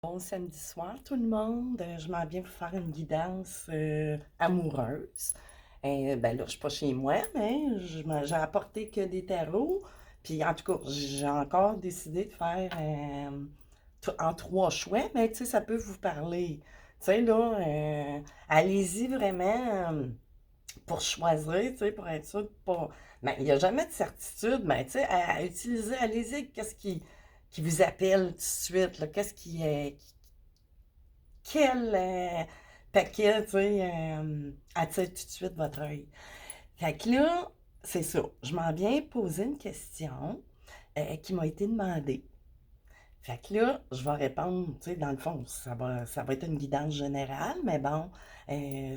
Bon samedi soir tout le monde. Je m'en viens pour faire une guidance amoureuse. Ben là, je suis pas chez moi, mais j'ai apporté que des tarots. Puis en tout cas, j'ai encore décidé de faire en trois choix, mais tu sais, ça peut vous parler. Tu sais, là, allez-y vraiment pour choisir, tu sais, pour être sûr de pas. Ben, il n'y a jamais de certitude, mais tu sais, à utiliser, allez-y, qui vous appelle tout de suite, là, qu'est-ce qui est quel paquet, tu sais, attire tout de suite votre œil. Fait que là, c'est ça. Je m'en viens poser une question qui m'a été demandée. Fait que là, je vais répondre, tu sais, dans le fond, ça va être une guidance générale, mais bon,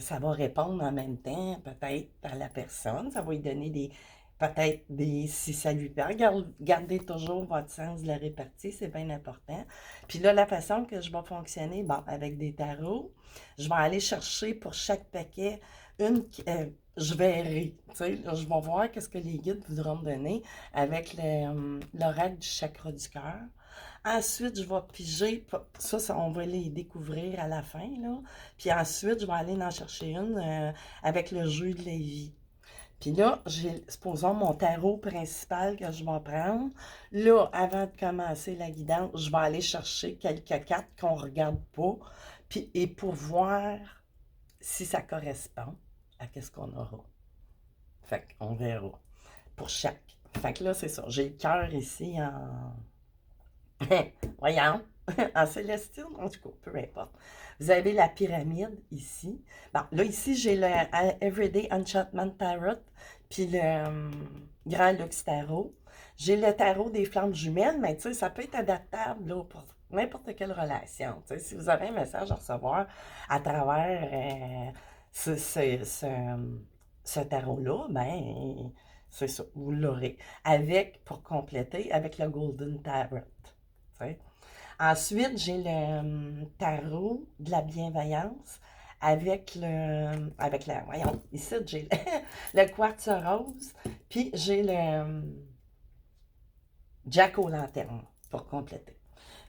ça va répondre en même temps, peut-être, à la personne. Ça va lui donner peut-être si ça lui plaît. Gardez toujours votre sens de la répartie, c'est bien important. Puis là, la façon que je vais fonctionner, bon, avec des tarots, je vais aller chercher pour chaque paquet je verrai, tu sais, je vais voir qu'est-ce que les guides voudront me donner avec l'oracle du chakra du cœur. Ensuite, je vais piger. Ça, on va les découvrir à la fin, là. Puis ensuite, je vais aller en chercher une avec le jeu de la vie. Puis là, j'ai, supposons, mon tarot principal que je vais prendre. Là, avant de commencer la guidance, je vais aller chercher quelques cartes qu'on ne regarde pas. Et pour voir si ça correspond à ce qu'on aura. Fait qu'on verra. Pour chaque. Fait que là, c'est ça. J'ai le cœur ici en voyons, en célestine, en tout cas, peu importe. Vous avez la pyramide ici. Bon, là, ici, j'ai le Everyday Enchantment Tarot, puis le Grand Lux Tarot. J'ai le tarot des flammes jumelles, mais tu sais, ça peut être adaptable là, pour n'importe quelle relation. Tu sais, si vous avez un message à recevoir à travers ce, ce, ce, ce tarot-là, ben, c'est ça, vous l'aurez. Pour compléter, avec le Golden Tarot. T'sais. Ensuite, j'ai le tarot de la bienveillance voyons, ici, j'ai le quartz rose, puis j'ai le Jack aux lanternes pour compléter.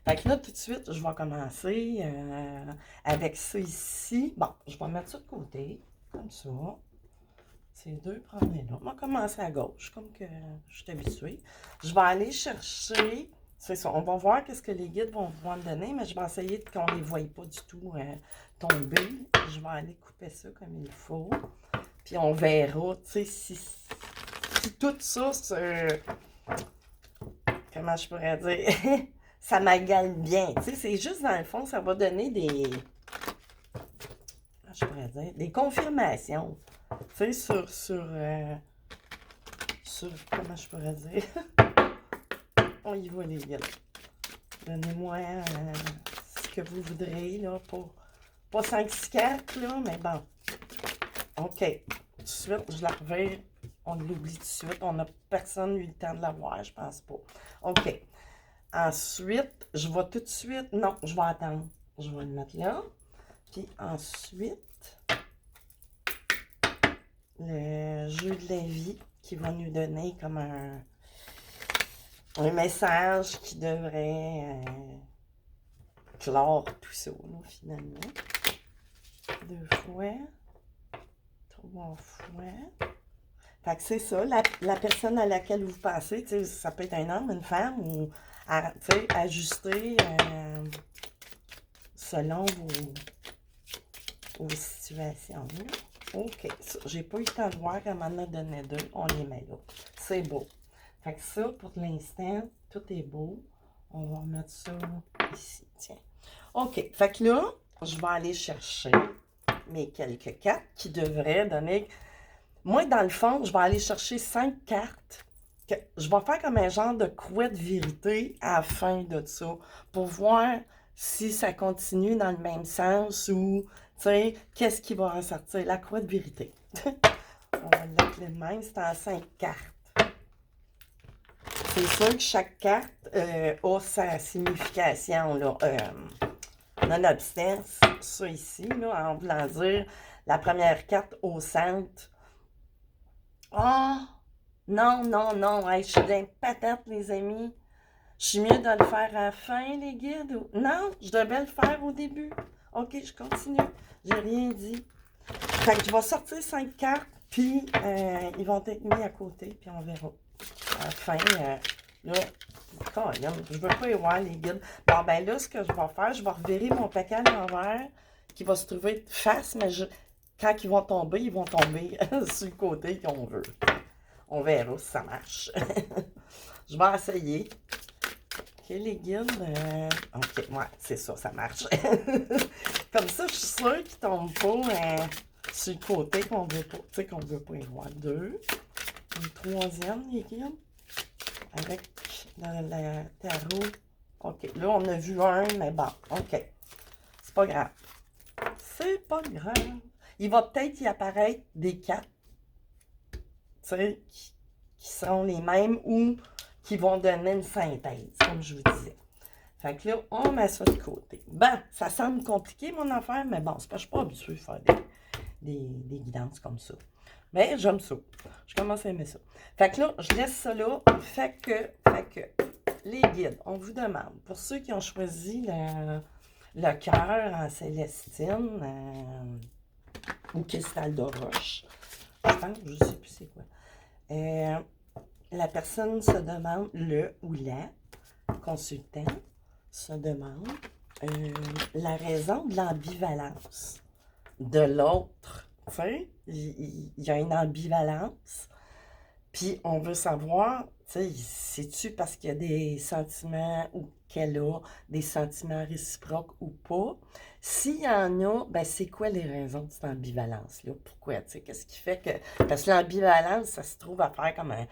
Fait que là, tout de suite, je vais commencer avec ça ici. Bon, je vais mettre ça de côté, comme ça. Ces deux premiers-là. On va commencer à gauche, comme que je suis habituée. Je vais aller chercher. C'est ça. On va voir qu'est-ce que les guides vont me donner, mais je vais essayer qu'on ne les voie pas du tout tomber. Je vais aller couper ça comme il faut. Puis on verra, tu sais, si tout ça, comment je pourrais dire, ça m'égale bien. Tu sais, c'est juste dans le fond, ça va donner comment je pourrais dire, des confirmations. Tu sais, comment je pourrais dire, on y va les gars. Donnez-moi ce que vous voudrez, là, pour pas 5-6 cartes, là, mais bon. OK. Tout de suite, je la revire. On l'oublie tout de suite. On n'a personne eu le temps de la voir, je pense pas. OK. Ensuite, je vais tout de suite. Non, je vais attendre. Je vais le mettre là. Puis ensuite, le jeu de la vie qui va nous donner comme un message qui devrait clore tout ça, là, finalement. 2 fois, 3 fois. Fait que c'est ça, la personne à laquelle vous pensez, ça peut être un homme, une femme, ou ajuster selon vos situations. OK, j'ai pas eu le temps de voir comment on a donné deux, on les met là. C'est beau. Fait que ça, pour l'instant, tout est beau. On va mettre ça ici, tiens. OK, fait que là, je vais aller chercher mes quelques cartes qui devraient donner. Moi, dans le fond, je vais aller chercher 5 cartes. Je vais faire comme un genre de croix de vérité à la fin de ça pour voir si ça continue dans le même sens ou, tu sais, qu'est-ce qui va ressortir. La croix de vérité. On va l'appeler de même, c'est en 5 cartes. C'est sûr que chaque carte a sa signification, là. Nonobstant, ça ici, là, en voulant dire, la première carte au centre. Ah! Oh, non, non, non, hey, je suis d'un patate, les amis. Je suis mieux de le faire à la fin, les guides? Non, je devais le faire au début. OK, je continue. J'ai rien dit. Fait que je vais sortir 5 cartes, puis ils vont être mis à côté, puis on verra. À la fin, là, je veux pas y voir les guides. Bon, ben là, ce que je vais faire, je vais revirer mon paquet à l'envers, qui va se trouver face, mais quand ils vont tomber sur le côté qu'on veut. On verra si ça marche. Je vais essayer. OK, les guides. OK, ouais, c'est ça, ça marche. Comme ça, je suis sûre qu'ils ne tombent pas sur le côté qu'on veut pas. Tu sais, qu'on veut pas y voir. 2. Une troisième, les guides. Avec le tarot. OK, là, on a vu un, mais bon, OK. C'est pas grave. C'est pas grave. Il va peut-être y apparaître des 4, tu sais, qui seront les mêmes ou qui vont donner une synthèse, comme je vous disais. Fait que là, on met ça de côté. Ben, ça semble compliqué, mon affaire, mais bon, c'est parce que je suis pas habituée à faire des guidances comme ça. Mais j'aime ça. Je commence à aimer ça. Fait que là, je laisse ça là. Fait que, les guides, on vous demande, pour ceux qui ont choisi le cœur en célestine ou cristal de roche, je pense, je sais plus c'est quoi. La personne se demande, le ou la consultant se demande la raison de l'ambivalence de l'autre. Tu sais, il y a une ambivalence. Puis on veut savoir, tu sais, c'est-tu parce qu'il y a des sentiments ou qu'elle a des sentiments réciproques ou pas? S'il y en a, ben c'est quoi les raisons de cette ambivalence-là? Pourquoi? Tu sais, qu'est-ce qui fait que. Parce que l'ambivalence, ça se trouve à faire comme un.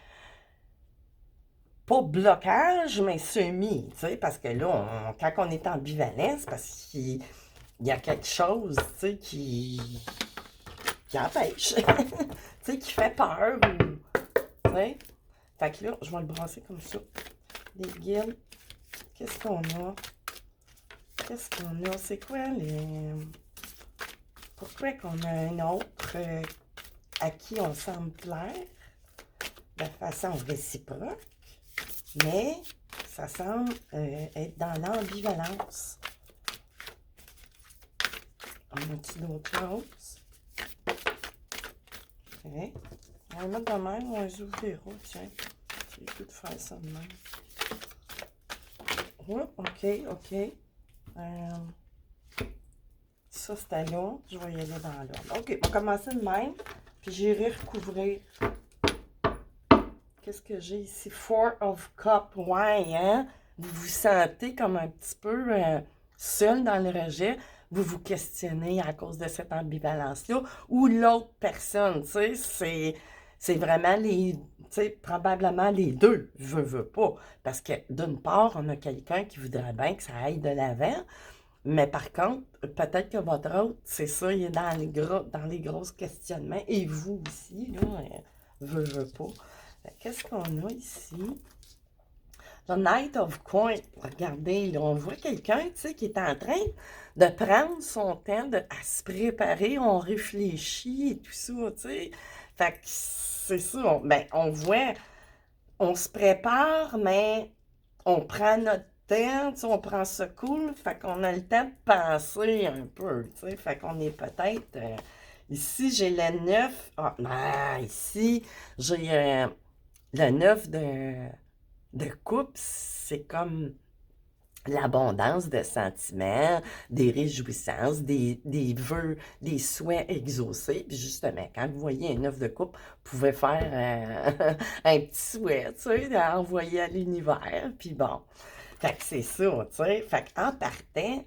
Pas blocage, mais semi, tu sais, parce que là, quand on est ambivalent, c'est parce qu'il y a quelque chose, tu sais, qui empêche, tu sais, qui fait peur, ou, tu sais. Fait que là, je vais le brasser comme ça. Les guides, qu'est-ce qu'on a? Qu'est-ce qu'on a? C'est quoi les. Pourquoi qu'on a un autre à qui on semble plaire de façon réciproque, mais ça semble être dans l'ambivalence. On a-t-il d'autres choses? OK. On va le mettre de même, on les ouvrira, tiens. J'ai le goût de faire ça de même. Oui, OK. Ça, c'était là. Je vais y aller dans l'ordre. OK, on va commencer de même, puis j'irai recouvrir. Qu'est-ce que j'ai ici? Four of Cups. Ouais, hein? Vous vous sentez comme un petit peu seul dans le rejet. Vous vous questionnez à cause de cette ambivalence-là. Ou l'autre personne, tu sais, c'est vraiment les, tu sais, probablement les deux, veut pas. Parce que d'une part, on a quelqu'un qui voudrait bien que ça aille de l'avant. Mais par contre, peut-être que votre autre, c'est ça, il est dans les gros questionnements. Et vous aussi, là, veut pas. Qu'est-ce qu'on a ici? The Knight of Coins. Regardez, là, on voit quelqu'un, tu sais, qui est en train de prendre son temps à se préparer. On réfléchit et tout ça, tu sais. Fait que c'est ça. On voit, on se prépare, mais on prend notre temps, tu sais, on prend ça cool. Fait qu'on a le temps de penser un peu, tu sais. Fait qu'on est peut-être... ici, j'ai le 9. Ici, j'ai... le 9 de coupe, c'est comme l'abondance de sentiments, des réjouissances, des vœux, des souhaits exaucés. Puis justement, quand vous voyez un 9 de coupe, vous pouvez faire un petit souhait, tu sais, à envoyer à l'univers. Puis bon, fait que c'est ça, tu sais. Fait qu'en partant,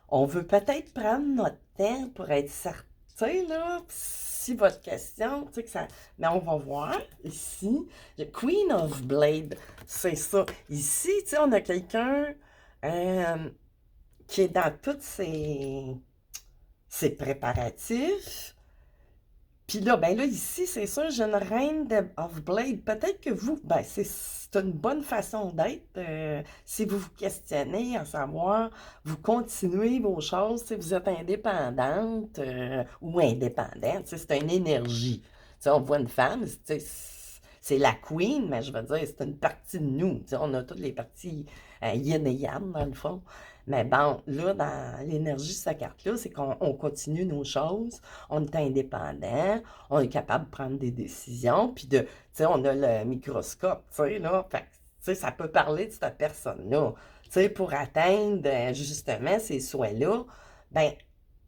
on veut peut-être prendre notre temps pour être certain, là, si votre question, tu sais que ça... Mais on va voir, ici, le Queen of Blade, c'est ça. Ici, tu sais, on a quelqu'un qui est dans tous ses préparatifs. Puis là, ben là, ici, c'est sûr, j'ai une reine of Blade. Peut-être que vous, ben, c'est une bonne façon d'être. Si vous vous questionnez à savoir, vous continuez vos choses, si vous êtes indépendante ou indépendante, c'est une énergie. T'sais, on voit une femme, c'est la queen, mais je veux dire, c'est une partie de nous. T'sais, on a toutes les parties yin et yang, dans le fond. Mais bon, là, dans l'énergie de cette carte-là, c'est qu'on continue nos choses, on est indépendant, on est capable de prendre des décisions, puis tu sais, on a le microscope, tu sais, là, fait que, tu sais, ça peut parler de cette personne-là. Tu sais, pour atteindre, justement, ces souhaits-là, ben,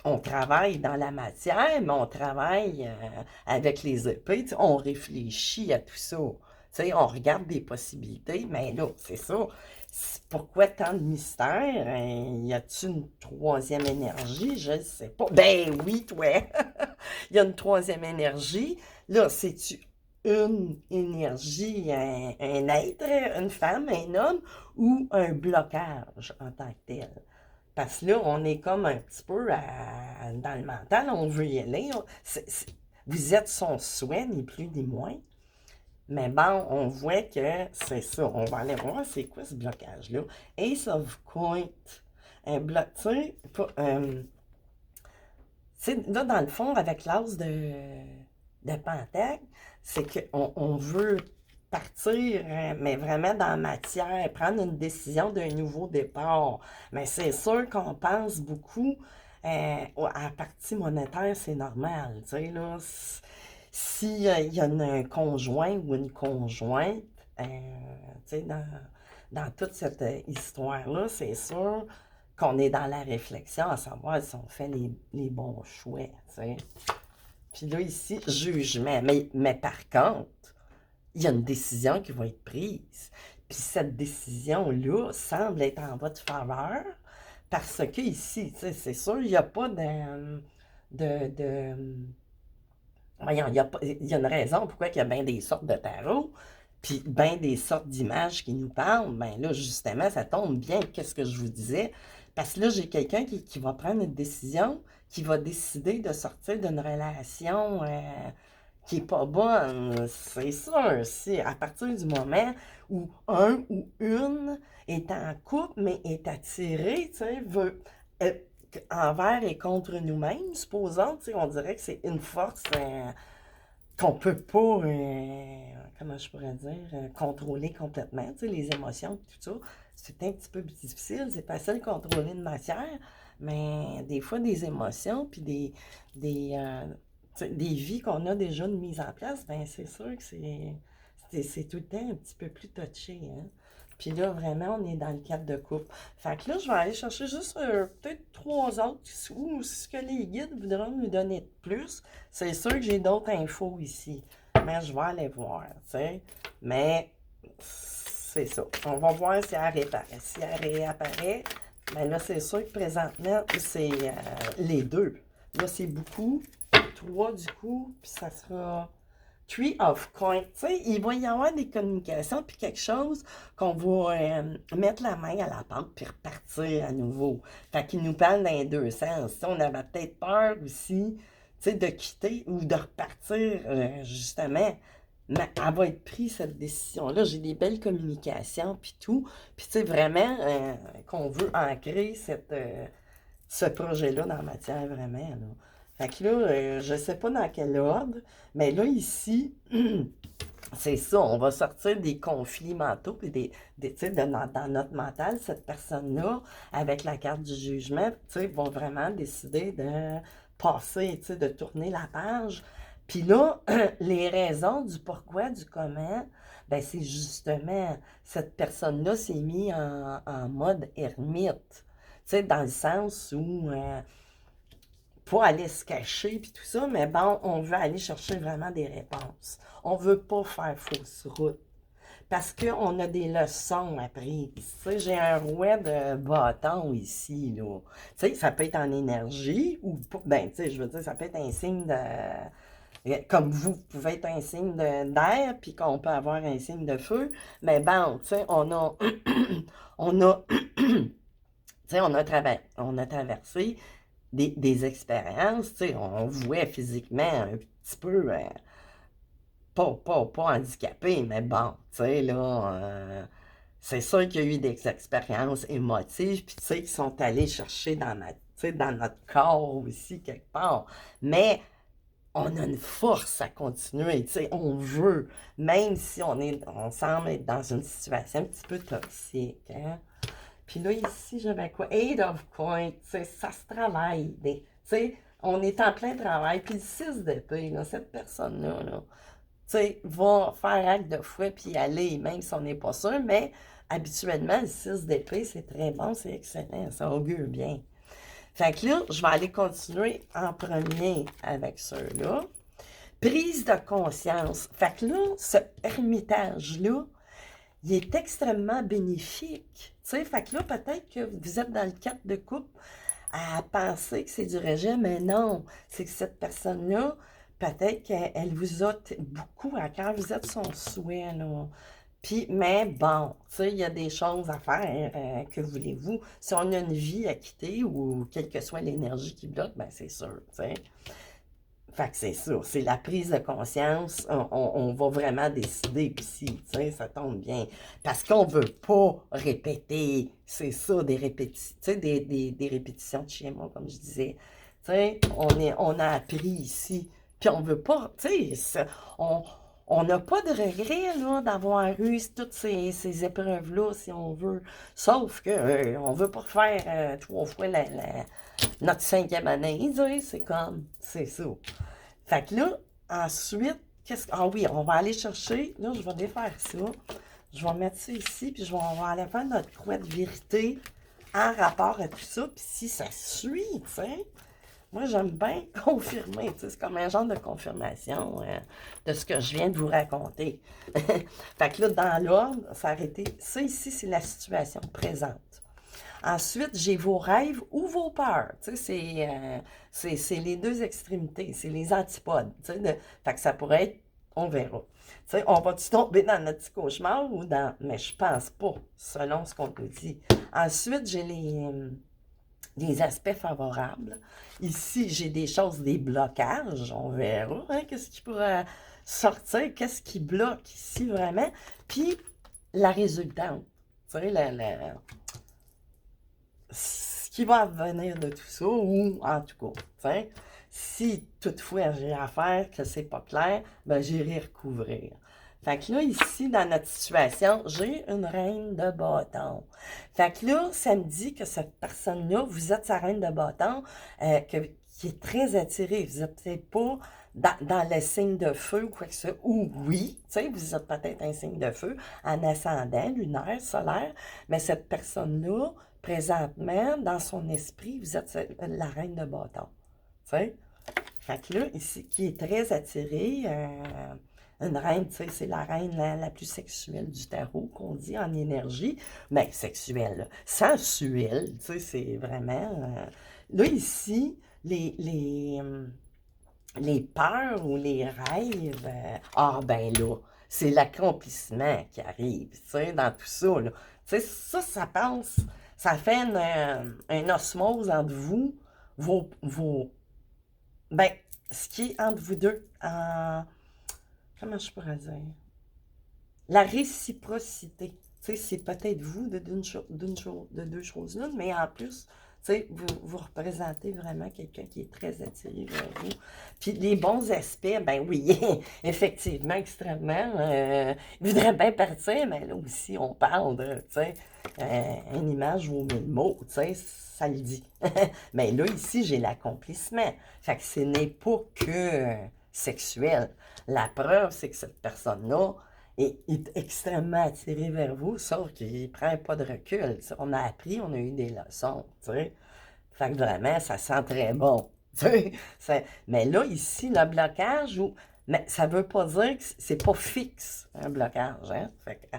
on travaille dans la matière, mais on travaille avec les épées, tu sais, on réfléchit à tout ça. Tu sais, on regarde des possibilités, mais là, c'est ça. Pourquoi tant de mystère? Y a-t-il une troisième énergie? Je ne sais pas. Ben oui, toi! Il y a une troisième énergie. Là, c'est-tu une énergie, un être, une femme, un homme, ou un blocage en tant que tel? Parce que là, on est comme un petit peu dans le mental, on veut y aller. Vous êtes son souhait, ni plus ni moins. Mais bon, on voit que c'est ça. On va aller voir c'est quoi ce blocage-là. Ace of Coins. Un bloc, là, dans le fond, avec l'as de Pentacle, c'est qu'on veut partir, mais vraiment dans la matière, prendre une décision d'un nouveau départ. Mais c'est sûr qu'on pense beaucoup à la partie monétaire, c'est normal. Tu sais, là, s'il y a un conjoint ou une conjointe, tu sais, dans toute cette histoire-là, c'est sûr qu'on est dans la réflexion à savoir si on fait les bons choix, tu sais. Puis là, ici, jugement. Mais par contre, il y a une décision qui va être prise. Puis cette décision-là semble être en votre faveur parce que ici, tu sais, c'est sûr, il n'y a pas de voyons, il y a une raison pourquoi il y a bien des sortes de tarot, puis bien des sortes d'images qui nous parlent. Ben là, justement, ça tombe bien, qu'est-ce que je vous disais? Parce que là, j'ai quelqu'un qui va prendre une décision, qui va décider de sortir d'une relation qui n'est pas bonne. C'est sûr, c'est à partir du moment où un ou une est en couple, mais est attiré, tu sais, veut envers et contre nous-mêmes, supposons, tu sais, on dirait que c'est une force qu'on peut pas, comment je pourrais dire, contrôler complètement, tu sais, les émotions, tout ça. C'est un petit peu difficile, c'est facile de contrôler une matière, mais des fois, des émotions, puis des, des vies qu'on a déjà mises en place, ben c'est sûr que c'est tout le temps un petit peu plus touché, hein. Puis là, vraiment, on est dans le cadre de couple. Fait que là, je vais aller chercher juste peut-être trois autres ou ce que les guides voudront nous donner de plus. C'est sûr que j'ai d'autres infos ici. Mais je vais aller voir, tu sais. Mais c'est ça. On va voir si elle réapparaît. Si elle réapparaît, ben là, c'est sûr que présentement, c'est les deux. Là, c'est beaucoup. Trois du coup, puis ça sera Tree of Coin. Tu sais, il va y avoir des communications, puis quelque chose qu'on va mettre la main à la pâte, puis repartir à nouveau. Fait qu'il nous parle dans les deux sens. Tu sais, on avait peut-être peur aussi, tu sais, de quitter ou de repartir, justement. Mais elle va être prise, cette décision-là. J'ai des belles communications, puis tout. Puis, tu sais, vraiment, qu'on veut ancrer ce projet-là dans la matière, vraiment, là. Fait que là, je sais pas dans quel ordre, mais là, ici, c'est ça, on va sortir des conflits mentaux, puis tu sais, dans notre mental, cette personne-là, avec la carte du jugement, tu sais, va vraiment décider de passer, tu sais, de tourner la page. Puis là, les raisons du pourquoi, du comment, ben c'est justement, cette personne-là s'est mise en mode ermite. Tu sais, dans le sens où pas aller se cacher puis tout ça, mais bon, on veut aller chercher vraiment des réponses. On veut pas faire fausse route. Parce qu'on a des leçons apprises. Tu sais, j'ai un rouet de bâton ici, là. Tu sais, ça peut être en énergie ou pas. Ben, tu sais, je veux dire, ça peut être un signe de. Comme vous pouvez être un signe d'air, puis qu'on peut avoir un signe de feu. Mais bon, tu sais, on a. on a. Tu sais, on a traversé des expériences, tu sais, on voit physiquement un petit peu, pas handicapé, mais bon, tu sais, là, c'est sûr qu'il y a eu des expériences émotives, puis tu sais, qui sont allés chercher dans notre corps aussi, quelque part. Mais on a une force à continuer, tu sais, on veut, même si on semble être dans une situation un petit peu toxique, hein. Puis là, ici, j'avais quoi? Eight of Coins, tu sais, ça se travaille. Tu sais, on est en plein travail. Puis le 6 d'épée, là, cette personne-là, là, tu sais, va faire acte de foi puis y aller, même si on n'est pas sûr. Mais habituellement, le 6 d'épée, c'est très bon, c'est excellent, ça augure bien. Fait que là, je vais aller continuer en premier avec ceux-là. Prise de conscience. Fait que là, ce ermitage-là, il est extrêmement bénéfique. Tu sais, fait que là, peut-être que vous êtes dans le cadre de couple à penser que c'est du rejet, mais non, c'est que cette personne-là, peut-être qu'elle vous a beaucoup à cœur, vous êtes son souhait, là. Puis, mais bon, tu sais, il y a des choses à faire, que voulez-vous? Si on a une vie à quitter ou quelle que soit l'énergie qui bloque, ben c'est sûr, tu sais. Fait que c'est ça, c'est la prise de conscience. On va vraiment décider ici, tu sais, ça tombe bien. Parce qu'on veut pas répéter, c'est ça, des répétitions, tu sais, des répétitions de schéma, comme je disais. Tu sais, on a appris ici, puis on veut pas, tu sais, on n'a pas de regret, là, d'avoir eu toutes ces épreuves-là, si on veut. Sauf que, on veut pas faire 3 fois notre 5e année, tu sais, c'est comme, c'est ça. Fait que là, ensuite, ah oui, on va aller chercher, là, je vais défaire ça. Je vais mettre ça ici, puis on va aller faire notre croix de vérité en rapport à tout ça. Puis si ça suit, tu sais, moi, j'aime bien confirmer, tu sais, c'est comme un genre de confirmation de ce que je viens de vous raconter. Fait que là, dans l'ordre, ça a été, ça ici, c'est la situation présente. Ensuite, j'ai vos rêves ou vos peurs. Tu sais, c'est les deux extrémités, c'est les antipodes. Tu sais, fait que ça pourrait être, on verra. Tu sais, on va-tu tomber dans notre petit cauchemar ou dans... Mais je pense pas, selon ce qu'on nous dit. Ensuite, j'ai les aspects favorables. Ici, j'ai des choses, des blocages. On verra, hein, qu'est-ce qui pourrait sortir, qu'est-ce qui bloque ici vraiment. Puis, la résultante. Tu sais, ce qui va venir de tout ça, ou en tout cas, t'sais, si toutefois j'ai affaire que c'est pas clair, ben j'irai recouvrir. Fait que là, ici, dans notre situation, j'ai une reine de bâton. Fait que là, ça me dit que cette personne-là, vous êtes sa reine de bâton, qui est très attirée. Vous n'êtes peut-être pas dans le signe de feu ou quoi que ce soit. Ou oui, tu sais, vous êtes peut-être un signe de feu, en ascendant, lunaire, solaire, mais cette personne-là, présentement, dans son esprit, vous êtes la reine de bâton. Tu sais? Fait que là, ici, qui est très attirée, une reine, tu sais, c'est la reine la plus sexuelle du tarot, qu'on dit en énergie. Mais sexuelle, sensuelle, tu sais, c'est vraiment... là, ici, les peurs ou les rêves, ah ben là, c'est l'accomplissement qui arrive, tu sais, dans tout ça, là. Tu sais, ça passe, ça fait une osmose entre vous, ben, ce qui est entre vous deux, comment je pourrais dire? La réciprocité. Tu sais, c'est peut-être vous de deux choses l'une, mais en plus, tu sais, vous représentez vraiment quelqu'un qui est très attiré vers vous. Puis les bons aspects, ben oui, effectivement, extrêmement. Il voudrait bien partir, mais là aussi, on parle de, tu sais, une image vaut 1000 mots, tu sais, ça le dit. Mais là, ici, j'ai l'accomplissement. Fait que ce n'est pas que sexuel. La preuve, c'est que cette personne-là, est extrêmement attiré vers vous, sauf qu'il ne prend pas de recul. T'sais. On a appris, on a eu des leçons. T'sais. Fait que vraiment, ça sent très bon. Mais là, ici, le blocage, mais ça ne veut pas dire que c'est pas fixe, un blocage. Hein? Fait que,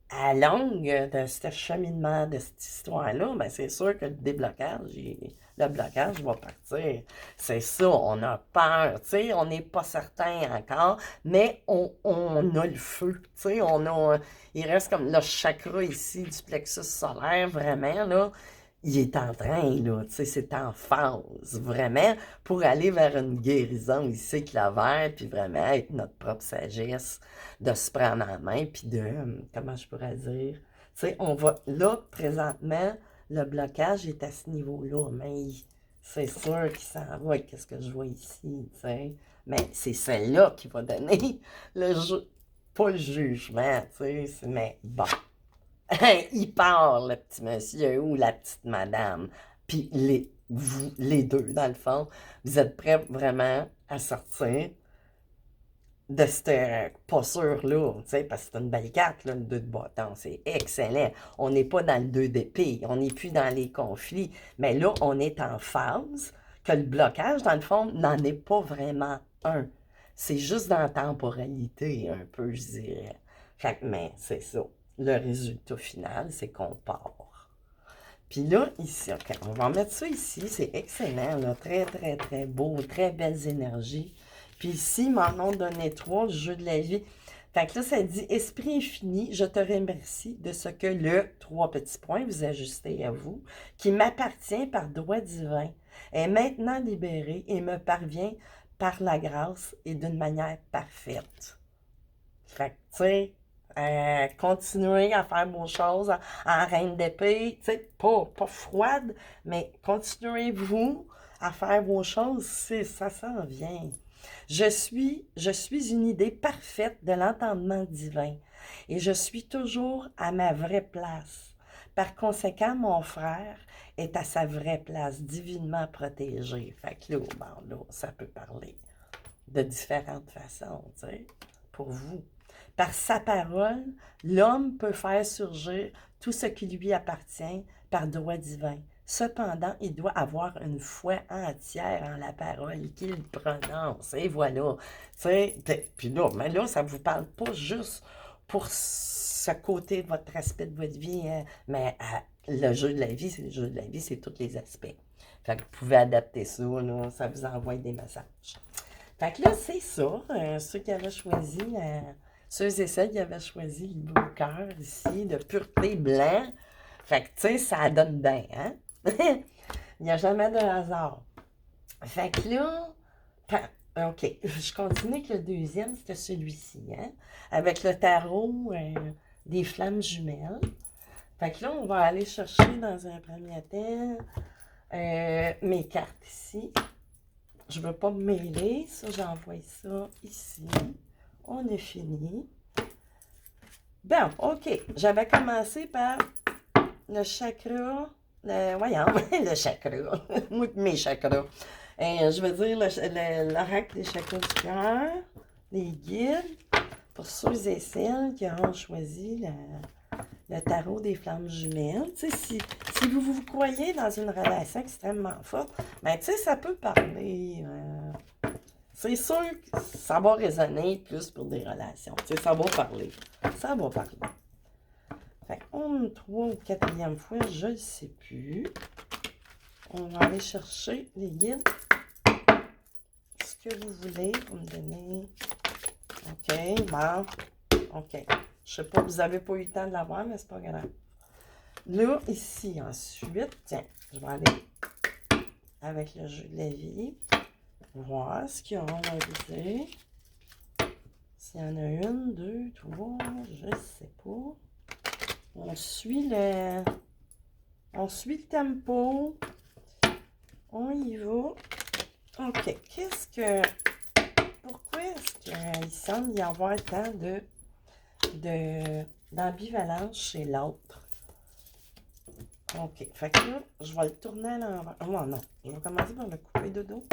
à longue de ce cheminement, de cette histoire-là, ben c'est sûr que le déblocage, le blocage va partir. C'est ça, on a peur, tu sais, on n'est pas certain encore, mais on a le feu, tu sais, il reste comme le chakra ici du plexus solaire, vraiment, là, il est en train, là, tu sais, c'est en phase, vraiment, pour aller vers une guérison ici, clavaire, puis vraiment être notre propre sagesse, de se prendre en main, puis de, comment je pourrais dire, tu sais, on va, là, présentement, le blocage est à ce niveau-là, mais c'est sûr qu'il s'en va avec ce que je vois ici, tu sais, mais c'est celle-là qui va donner pas le jugement, tu sais, mais bon. Il part, le petit monsieur ou la petite madame. Puis vous, les deux, dans le fond, vous êtes prêts vraiment à sortir de cette posture-là, tu sais, parce que c'est une belle carte, là, le 2 de bâton, c'est excellent. On n'est pas dans le 2 d'épée, on n'est plus dans les conflits, mais là, on est en phase que le blocage, dans le fond, n'en est pas vraiment un. C'est juste dans la temporalité, un peu, je dirais. Fait que, mais c'est ça. Le résultat final, c'est qu'on part. Puis là, ici, OK, on va mettre ça ici, c'est excellent, là, très, très, très beau, très belles énergies. Puis ici, ils m'en ont donné trois, le jeu de la vie. Fait que là, ça dit, Esprit infini, je te remercie de ce que le, trois petits points, vous ajustez à vous, qui m'appartient par droit divin, est maintenant libéré et me parvient par la grâce et d'une manière parfaite. Fait que, tu sais, continuez à faire vos choses en reine d'épée, tu sais, pas froide, mais continuez-vous à faire vos choses, ça s'en vient. Je suis une idée parfaite de l'entendement divin et je suis toujours à ma vraie place. Par conséquent, mon frère est à sa vraie place, divinement protégé. Fait que là, bon, là, ça peut parler de différentes façons, tu sais, pour vous. Par sa parole, l'homme peut faire surgir tout ce qui lui appartient par droit divin. Cependant, il doit avoir une foi entière en la parole qu'il prononce. Et voilà. Puis là, mais là, ça ne vous parle pas juste pour ce côté de votre aspect de votre vie, hein, mais le jeu de la vie, c'est le jeu de la vie, c'est tous les aspects. Fait que vous pouvez adapter ça, là, ça vous envoie des messages. Fait que là, c'est ça. Ceux qui avaient choisi, ceux et celles qui avaient choisi le beau cœur ici, de pureté blanc. Fait que, tu sais, ça donne bien, hein? Il n'y a jamais de hasard. Fait que là, OK, je continue avec le deuxième, c'était celui-ci, hein? Avec le tarot des flammes jumelles. Fait que là, on va aller chercher dans un premier temps mes cartes ici. Je ne veux pas me mêler, ça, j'envoie ça ici. On est fini. Bon, OK. J'avais commencé par le chakra, voyons, le chakra, moi mes chakras. Je veux dire l'oracle des chakras du cœur, les guides, pour ceux et celles qui auront choisi le tarot des flammes jumelles. Tu sais, si vous croyez dans une relation extrêmement forte, ben, tu sais, ça peut parler. C'est sûr que ça va résonner plus pour des relations. Tu sais, ça va parler. Ça va parler. Fait qu'on, 3 ou 4e fois, je ne sais plus. On va aller chercher les guides. Ce que vous voulez, vous me donnez. OK, bon. OK. Je sais pas, vous n'avez pas eu le temps de l'avoir, mais c'est pas grave. Là, ici, ensuite, tiens, je vais aller avec le jeu de la vie, voir ce qu'ils auront à viser. S'il y en a une, deux, trois, je sais pas. On suit le tempo. On y va. OK. Pourquoi est-ce qu'il semble y avoir tant d'ambivalence chez l'autre? OK. Fait que là, je vais le tourner à l'envers. Oh non. Je vais commencer par le couper de dos.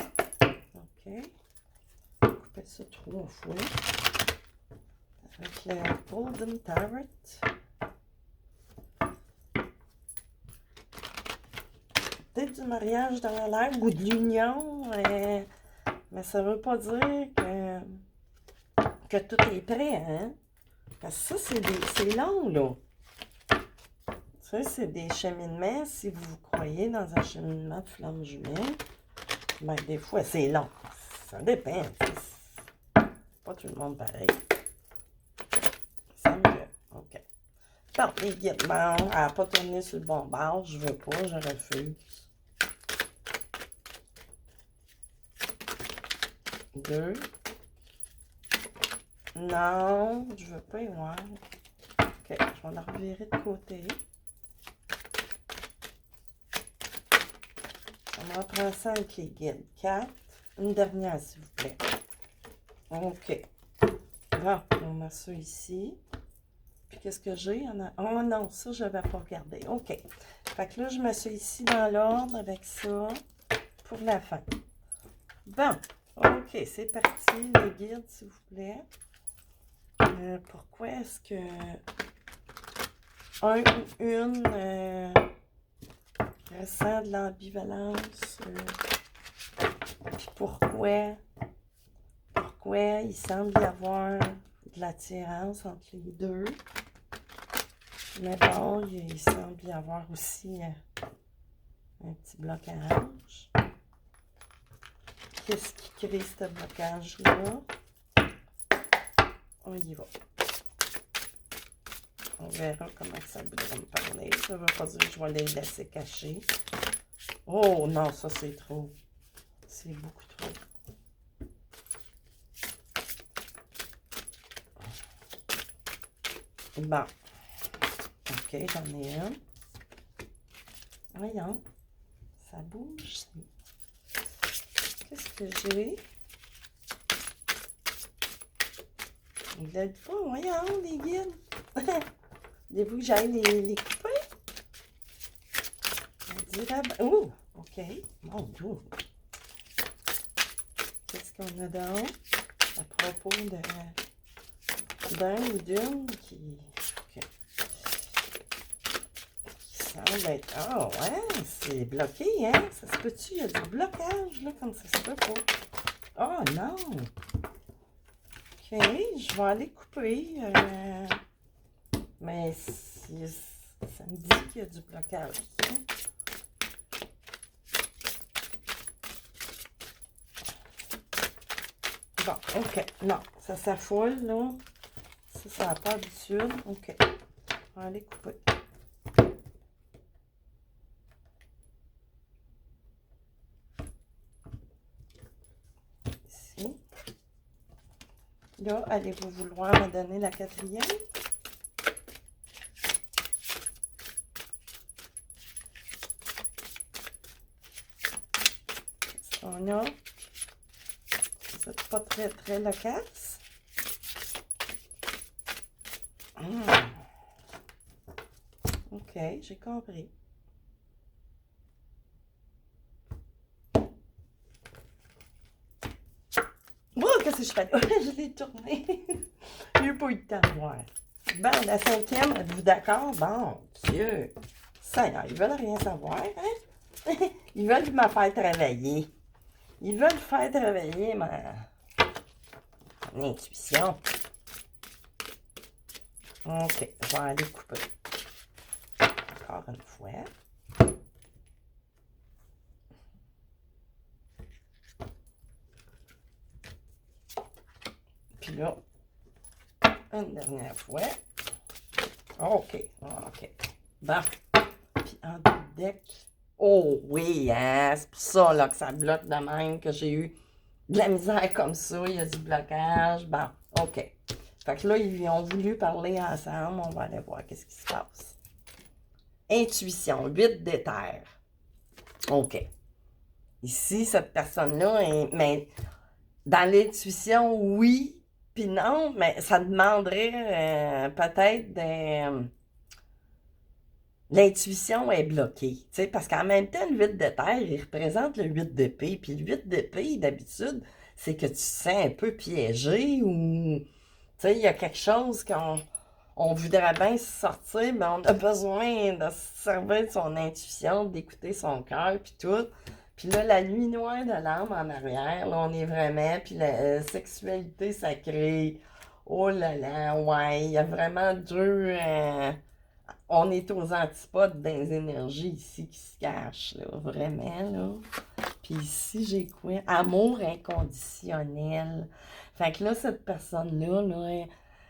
OK. Couper ça 3 fois. Avec le Golden Tarot. Peut-être du mariage dans l'air ou de l'union, mais ça veut pas dire que tout est prêt, hein? Parce que ça, c'est long, là. Ça, c'est des cheminements. Si vous croyez dans un cheminement de flamme jumelle, ben, des fois, c'est long. Ça dépend. C'est pas tout le monde pareil. Ça me fait. OK. Bon, les guides, bon, elle n'a pas tourné sur le bon bord. Je veux pas, je refuse. 2. Non, je veux pas y voir. OK, je vais la revirer de côté. On va prendre ça avec les guides. 4. Une dernière, s'il vous plaît. OK. Bon, on a ça ici. Puis qu'est-ce que j'ai? Oh non, ça, je n'avais pas regardé. OK. Fait que là, je me suis ici dans l'ordre avec ça pour la fin. Bon, OK, c'est parti, le guide, s'il vous plaît. Pourquoi est-ce que un ou une ressent de l'ambivalence? Puis pourquoi il semble y avoir de l'attirance entre les deux? Mais bon, il semble y avoir aussi un petit blocage. Qu'est-ce qui crée ce blocage-là? On y va. On verra comment ça voudra me parler. Ça ne veut pas dire que je vais les laisser cacher. Oh non, ça c'est trop. C'est beaucoup trop. Bon. OK, j'en ai un. Voyons. Ça bouge. Qu'est-ce que j'ai? Il ne dit pas. Voyons, les guides. Voulez-vous que j'aille les couper? On dirait... Oh, OK. Mon Dieu. Qu'est-ce qu'on a d'autre? À propos d'un ou d'une qui semble être... Ah ouais, c'est bloqué, hein? Ça se peut-tu? Il y a du blocage, là, comme ça se peut pas. Oh non! OK, je vais aller couper. Mais ça me dit qu'il y a du blocage. Hein? Bon, OK. Non, ça s'affoule, là. Ça n'a pas d'habitude. OK. On va aller couper. Ici. Là, allez-vous vouloir me donner la quatrième? Qu'est-ce qu'on a? Vous n'êtes pas très, très loquace. OK, j'ai compris. Oh, qu'est-ce que je fais? Je l'ai tourné. Il n'y a pas eu de temps de voir. Bon, la cinquième, êtes-vous d'accord? Bon, Dieu. Seigneur, ils veulent rien savoir, hein? Ils veulent me faire travailler. Ils veulent faire travailler mon intuition. OK, je vais aller couper. Encore une fois. Puis là, une dernière fois. OK, OK. Bon. Puis en deck. Oh oui, hein? C'est pour ça là, que ça bloque de même, que j'ai eu de la misère comme ça. Il y a du blocage. Bon, OK. Fait que là, ils ont voulu parler ensemble. On va aller voir qu'est-ce qui se passe. Intuition, 8 d'éther. OK. Ici, cette personne-là, mais dans l'intuition, oui, puis non, mais ça demanderait peut-être l'intuition est bloquée, tu sais, parce qu'en même temps, le 8 de terre, il représente le 8 d'épée, puis le 8 d'épée, d'habitude, c'est que tu te sens un peu piégé ou, tu sais, il y a quelque chose qu'on voudrait bien se sortir, mais on a besoin de se servir de son intuition, d'écouter son cœur, puis tout. Puis là, la nuit noire de l'âme en arrière, là, on est vraiment, puis la sexualité sacrée, oh là là, ouais, il y a vraiment deux... on est aux antipodes des énergies ici qui se cachent, là, vraiment, là. Puis ici, j'ai quoi? Amour inconditionnel. Fait que là, cette personne-là, là,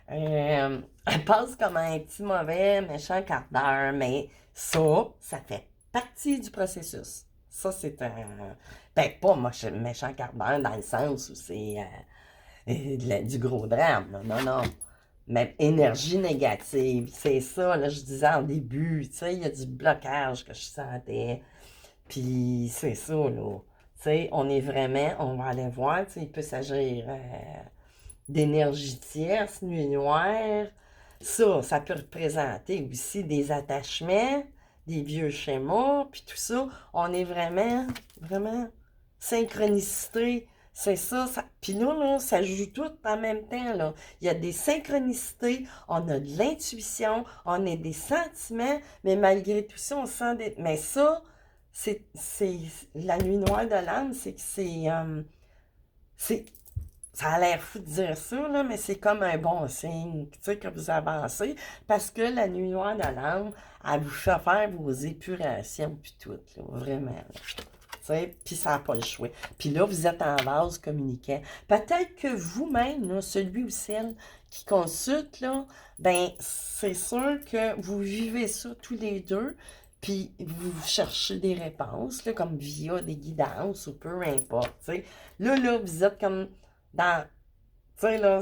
elle passe comme un petit mauvais, méchant quart d'heure, mais ça fait partie du processus. Ça, c'est un... Ben, pas méchant quart d'heure dans le sens où c'est du gros drame, là. Non, non. Mais énergie négative, c'est ça, là, je disais en début, tu sais, il y a du blocage que je sentais. Puis c'est ça, là. Tu sais, on est vraiment, on va aller voir, tu sais, il peut s'agir d'énergie tierce, nuit noire, Ça peut représenter aussi des attachements, des vieux schémas, puis tout ça. On est vraiment, vraiment synchronicité. C'est ça, puis là, ça joue tout en même temps, là. Il y a des synchronicités, on a de l'intuition, on a des sentiments, mais malgré tout ça, on sent des... Mais ça, c'est la nuit noire de l'âme, c'est que c'est ça a l'air fou de dire ça, là, mais c'est comme un bon signe, tu sais, que vous avancez, parce que la nuit noire de l'âme, elle vous fait faire vos épurations, puis tout, là, vraiment, là. Tu sais, puis ça n'a pas le choix. Puis là, vous êtes en vase communicant. Peut-être que vous-même, là, celui ou celle qui consulte, là, ben, c'est sûr que vous vivez ça tous les deux, puis vous cherchez des réponses, là, comme via des guidances ou peu importe, tu sais. Là, vous êtes comme dans, tu sais, là,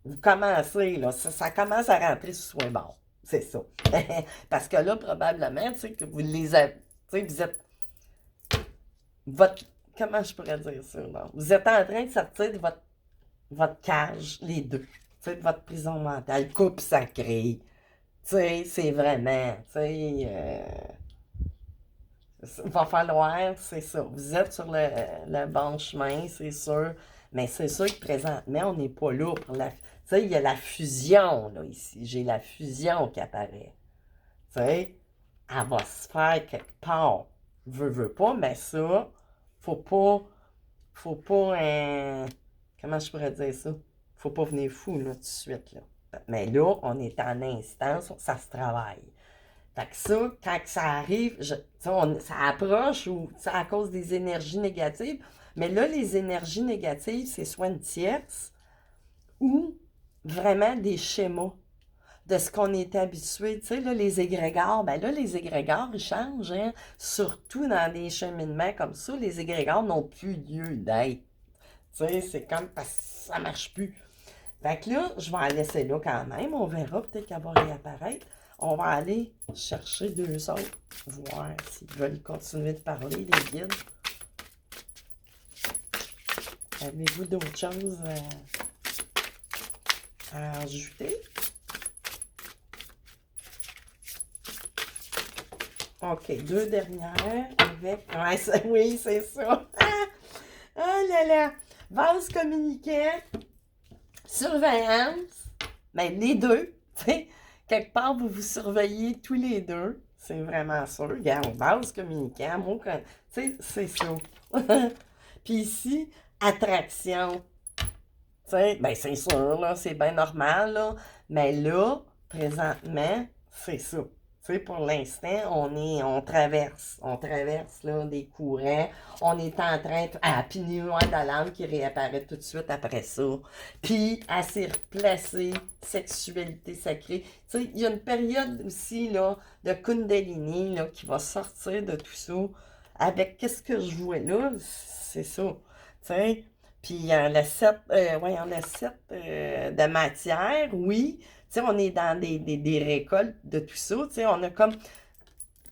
vous commencez, là, ça commence à rentrer sur soi bon. C'est ça. Parce que là, probablement, tu sais, que vous les avez, tu sais, vous êtes, votre, comment je pourrais dire ça, là? Vous êtes en train de sortir de votre cage, les deux. Tu sais, de votre prison mentale, coupe sacrée. Tu sais, c'est vraiment, tu sais, il va falloir, c'est ça. Vous êtes sur le bon chemin, c'est sûr. Mais c'est sûr que présentement, on n'est pas là pour la. Tu sais, il y a la fusion, là, ici. J'ai la fusion qui apparaît. Tu sais, elle va se faire quelque part. Veux pas, mais ça, faut pas. Faut pas. Comment je pourrais dire ça? Faut pas venir fou, là, tout de suite, là. Mais là, on est en instance, ça se travaille. Fait que ça, quand ça arrive, ça approche ou à cause des énergies négatives. Mais là, les énergies négatives, c'est soit une tierce ou vraiment des schémas de ce qu'on est habitué. Tu sais, là, les égrégores, ben là, les égrégores, ils changent, hein? Surtout dans des cheminements comme ça, les égrégores n'ont plus lieu d'être. Tu sais, c'est comme parce que ça marche plus. Fait que là, je vais en laisser là quand même. On verra, peut-être qu'elle va réapparaître. On va aller chercher deux autres, voir s'ils veulent continuer de parler, les guides. Avez-vous d'autres choses à ajouter? OK, deux dernières avec... Ouais, oui, c'est ça. Oh là là! Vase communicant, surveillance, ben les deux, tu sais, quelque part vous vous surveillez tous les deux, c'est vraiment ça. Regarde, vase communicant, mot, tu sais, c'est ça. Puis ici, attraction, tu sais, ben c'est sûr, là, c'est bien normal, là, mais là, présentement, c'est ça. Tu sais, pour l'instant, on traverse là, des courants. On est en train de. Ah, puis Nuit de l'âme qui réapparaît tout de suite après ça. Puis, elle s'est replacée, sexualité sacrée. Tu sais, il y a une période aussi, là, de Kundalini, là, qui va sortir de tout ça. Avec qu'est-ce que je vois là, c'est ça. Tu sais, puis le 7, le 7 de matière, oui. Tu sais, on est dans des récoltes de tout ça. Tu sais, on a comme.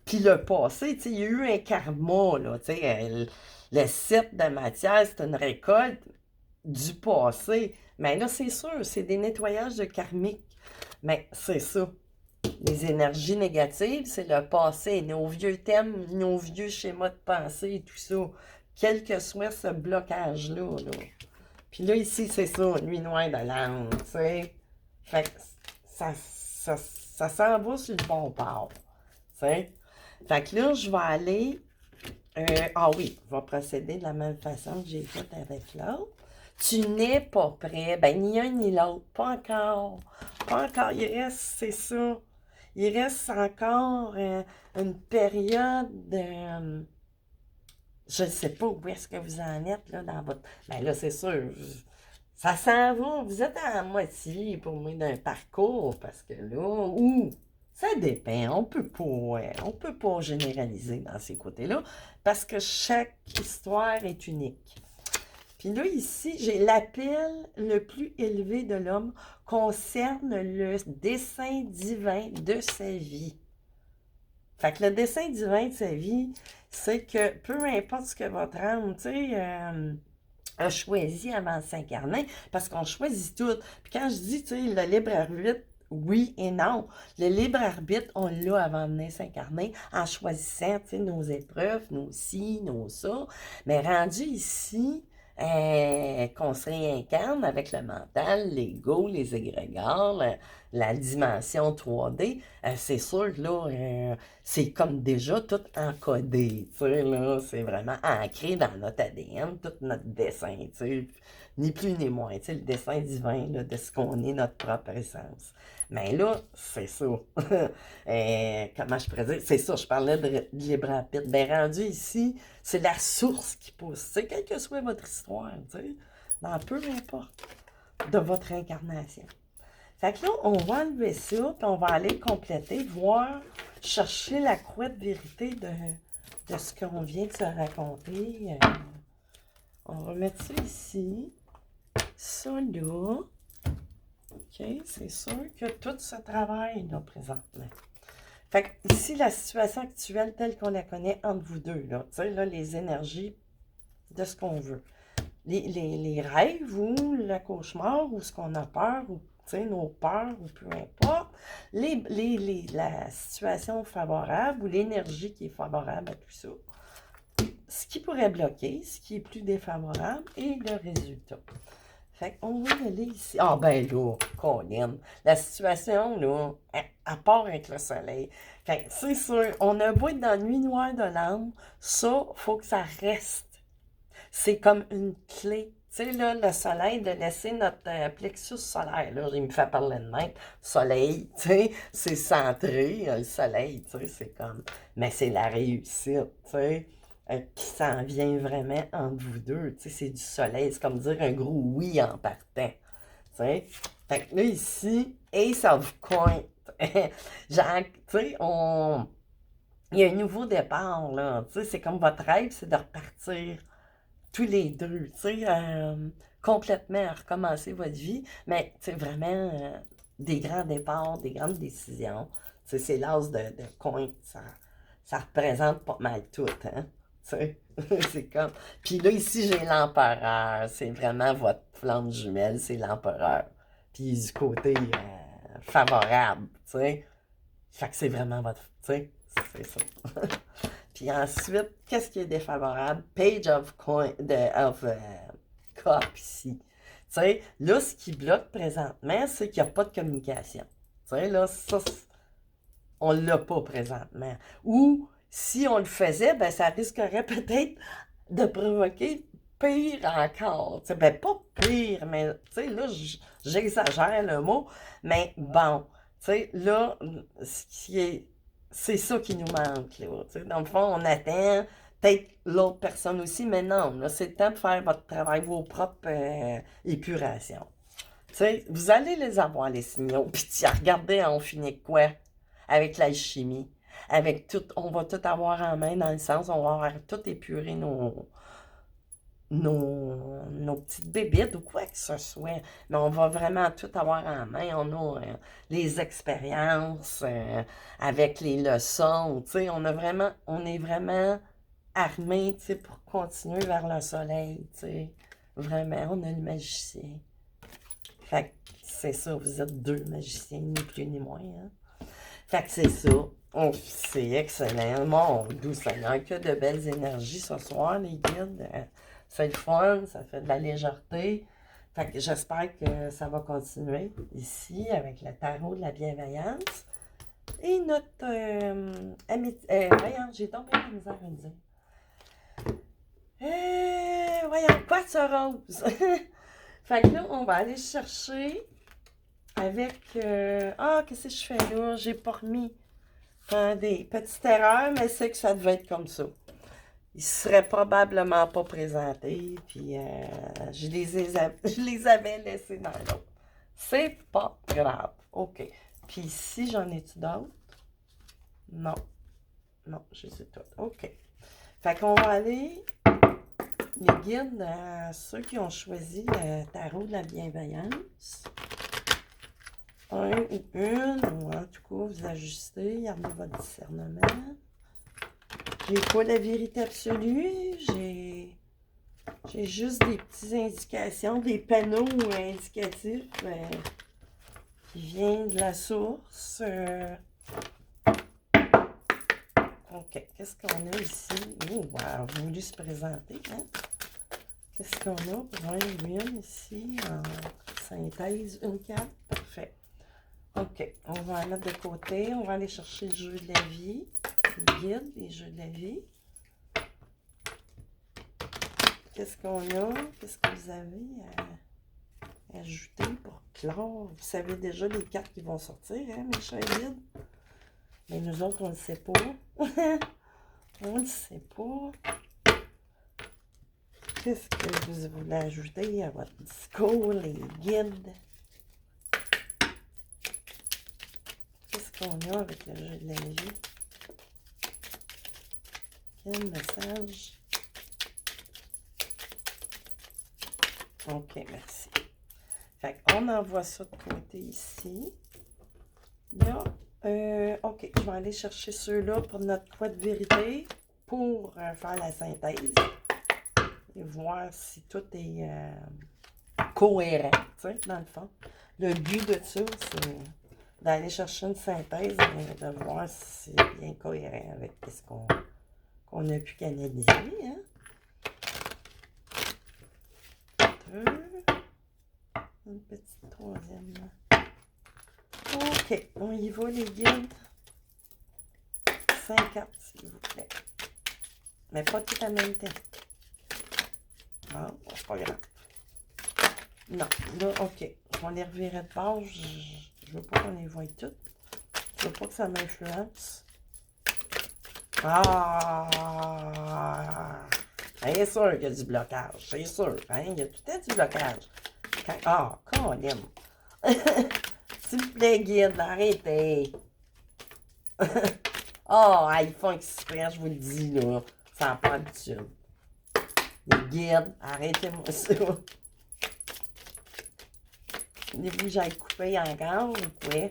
Puis le passé, tu sais, il y a eu un karma, là. Tu sais, le 7 de matière, c'est une récolte du passé. Mais là, c'est sûr, c'est des nettoyages de karmique. Mais c'est ça. Les énergies négatives, c'est le passé, nos vieux thèmes, nos vieux schémas de pensée et tout ça. Quel que soit ce blocage-là, là. Puis là, ici, c'est ça, nuit noire de l'âme, tu sais. Fait que ça s'en va sur le bon port, tu sais. Fait que là, je vais aller... ah oui, je vais procéder de la même façon que j'ai fait avec l'autre. Tu n'es pas prêt. Ben, ni un ni l'autre. Pas encore. Pas encore. Il reste, c'est ça. Il reste encore une période de... je ne sais pas où est-ce que vous en êtes là, dans votre... Ben là, c'est sûr, ça s'en va. Vous êtes à moitié pour moi d'un parcours parce que là, ça dépend. On peut pas généraliser dans ces côtés-là parce que chaque histoire est unique. Puis là, ici, j'ai l'appel le plus élevé de l'homme concerne le dessein divin de sa vie. Fait que le dessein divin de sa vie, c'est que peu importe ce que votre âme, tu sais, a choisi avant de s'incarner, parce qu'on choisit tout. Puis quand je dis, tu sais, le libre arbitre, oui et non. Le libre arbitre, on l'a avant de venir s'incarner, en choisissant, tu sais, nos épreuves, nos ci, nos ça. Mais rendu ici, qu'on se réincarne avec le mental, l'ego, les égrégores, la dimension 3D, c'est sûr que là, c'est comme déjà tout encodé, tu sais, là, c'est vraiment ancré dans notre ADN, tout notre dessin, tu sais, ni plus ni moins, tu sais, le dessin divin, là, de ce qu'on est, notre propre essence. Mais là, c'est ça. Comment je pourrais dire? C'est ça, je parlais de libre arbitre. Ben, rendu ici, c'est la source qui pousse, tu sais, quelle que soit votre histoire, tu sais, dans peu importe de votre incarnation. Fait que là, on va enlever ça, puis on va aller compléter, voir, chercher la croix de vérité de ce qu'on vient de se raconter. On va mettre ça ici, ça là. OK, c'est sûr que tout ce travail là, présentement. Fait que ici, la situation actuelle telle qu'on la connaît entre vous deux, là, tu sais, là, les énergies de ce qu'on veut. Les rêves ou le cauchemar ou ce qu'on a peur ou nos peurs ou peu importe, la situation favorable ou l'énergie qui est favorable à tout ça, ce qui pourrait bloquer, ce qui est plus défavorable et le résultat. Fait qu'on va y aller ici. Ah ben là, Colin, la situation là, à part avec le soleil. Fait que c'est sûr, on a beau être dans la nuit noire de l'âme, ça, faut que ça reste. C'est comme une clé. Tu sais, là, le soleil, de laisser notre plexus solaire, là, il me fait parler de même. Soleil, tu sais, c'est centré, le soleil, tu sais, c'est comme. Mais c'est la réussite, tu sais, qui s'en vient vraiment entre vous deux. Tu sais, c'est du soleil, c'est comme dire un gros oui en partant. Tu sais. Fait que là, ici, Ace of Coins. Genre, tu sais, il y a un nouveau départ, là. Tu sais, c'est comme votre rêve, c'est de repartir tous les deux, tu sais, complètement à recommencer votre vie, mais tu sais, vraiment des grands départs, des grandes décisions. Tu sais, c'est l'as de coin, ça représente pas mal tout, hein, tu sais, c'est comme... Puis là, ici, j'ai l'empereur, c'est vraiment votre flamme jumelle, c'est l'empereur. Puis du côté favorable, tu sais, fait que c'est vraiment votre... Tu sais, c'est ça. Puis ensuite, qu'est-ce qui est défavorable? Page of coin, cup ici. Tu sais, là, ce qui bloque présentement, c'est qu'il n'y a pas de communication. Tu sais, là, ça, on ne l'a pas présentement. Ou, si on le faisait, ben, ça risquerait peut-être de provoquer pire encore. Tu sais, ben, pas pire, mais, tu sais, là, j'exagère le mot, mais bon, tu sais, là, ce qui est c'est ça qui nous manque, là. Dans le fond, on attend peut-être l'autre personne aussi, mais non, là, c'est le temps de faire votre travail, vos propres épurations. T'sais, vous allez les avoir, les signaux. Puis tiens, regardez, on finit quoi? Avec l'alchimie. Avec tout, on va tout avoir en main dans le sens, on va avoir tout épuré nos petites bébites ou quoi que ce soit. Mais on va vraiment tout avoir en main. On a les expériences avec les leçons. Tu sais, on est vraiment armé, tu sais, pour continuer vers le soleil. Tu sais. Vraiment, on a le magicien. Fait que c'est ça, vous êtes deux magiciens, ni plus ni moins. Hein? Fait que c'est ça. Oh, c'est excellent. Mon doux Seigneur, que de belles énergies ce soir, les guides. C'est le fun, ça fait de la légèreté. Fait que j'espère que ça va continuer ici avec le tarot de la bienveillance. Et notre amitié. Voyons, j'ai tombé la misère à le dire. Voyons, quoi ce rose? Fait que là, on va aller chercher avec. Qu'est-ce que je fais là? J'ai pas remis des petites erreurs, mais c'est que ça devait être comme ça. Ils ne seraient probablement pas présentés, puis je les avais laissés dans l'autre. C'est pas grave. OK. Puis ici, j'en ai-tu d'autres? Non. Non, je les ai toutes. OK. Fait qu'on va aller, les guides, ceux qui ont choisi le tarot de la bienveillance. Un ou une, ou en tout cas, vous ajustez, gardez votre discernement. J'ai pas la vérité absolue, j'ai J'ai juste des petites indications, des panneaux indicatifs qui viennent de la source. OK, qu'est-ce qu'on a ici? Oh, wow, voulu se présenter, hein? Qu'est-ce qu'on a pour un wheel ici en synthèse, une carte? Parfait. OK, on va la mettre de côté. On va aller chercher le jeu de la vie, les guides, les jeux de la vie. Qu'est-ce qu'on a? Qu'est-ce que vous avez à ajouter pour clore? Vous savez déjà les cartes qui vont sortir, hein, mes chers guides? Mais nous autres, on ne le sait pas. On ne le sait pas. Qu'est-ce que vous voulez ajouter à votre discours, les guides? Qu'est-ce qu'on a avec le jeu de la vie? Quel message? OK, merci. Fait qu'on envoie ça de côté ici. Là, OK, je vais aller chercher ceux-là pour notre croix de vérité pour faire la synthèse et voir si tout est cohérent, tu sais, dans le fond. Le but de ça, c'est d'aller chercher une synthèse et de voir si c'est bien cohérent avec ce qu'on a pu canaliser, hein. Une petite troisième là. OK, on y va les guides. 5 cartes, s'il vous plaît. Mais pas tout en même temps. Ah, bon, c'est pas grave. Non, là, OK. On les revirer de base. Je veux pas qu'on les voie toutes. Je veux pas que ça m'influence. Ah! C'est sûr qu'il y a du blocage. C'est sûr. Hein? Il y a tout le temps du blocage. Ah, Colin! S'il vous plaît, guide, arrêtez. Oh, ils font exprès, je vous le dis, là. Ça n'a pas d'habitude. Les guides, arrêtez-moi ça. Voulez-vous que j'aille couper encore ou quoi?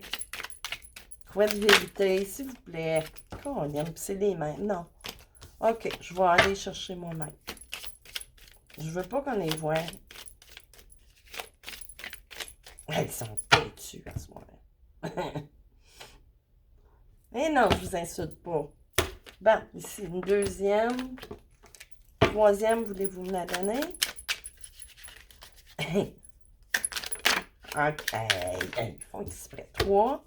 Croix de vérité, s'il vous plaît. Oh, c'est les mêmes. Non. OK, je vais aller chercher moi-même. Je veux pas qu'on les voie. Ils sont têtus à ce moment-là. Mais non, je vous insulte pas. Bon, ici, une deuxième. Troisième, voulez-vous me la donner? OK. Ils font exprès. 3.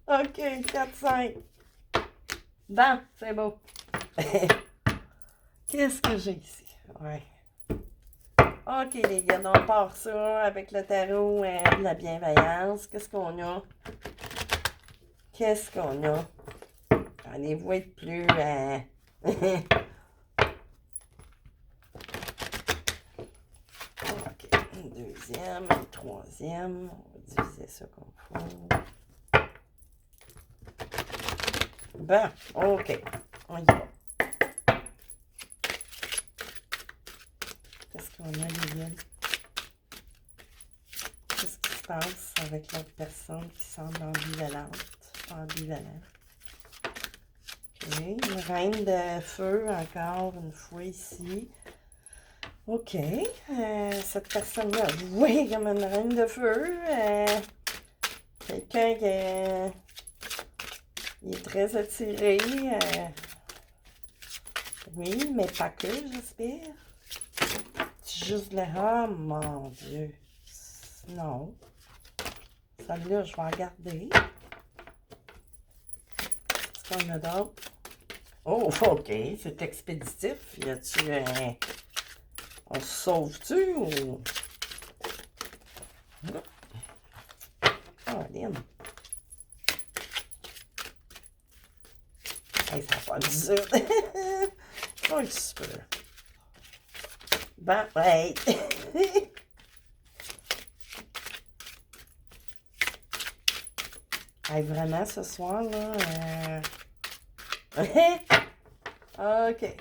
OK, 4, 5. Bon, c'est beau. Qu'est-ce que j'ai ici? Ouais. OK, les gars, on part ça avec le tarot de la bienveillance. Qu'est-ce qu'on a? Qu'est-ce qu'on a? Allez-vous être plus... OK, une deuxième, une troisième. On va diviser ça comme faut. Bon, OK, on y va. Qu'est-ce qu'on a, les gars? Qu'est-ce qui se passe avec l'autre personne qui semble ambivalente? Ambivalente. OK, une reine de feu, encore une fois ici. OK, cette personne-là, oui, comme une reine de feu. Quelqu'un qui est très attiré. Oui, mais pas que, j'espère. C'est juste le... Oh, mon Dieu. Non. Celle-là, je vais en garder. Qu'est-ce qu'on a d'autre? Oh, OK, c'est expéditif. Y a-tu un... On se sauve-tu ou... Oh, Lynn. Hey, ça n'a pas dit un petit peu. Bon, hey. Hey, vraiment, ce soir, là... OK.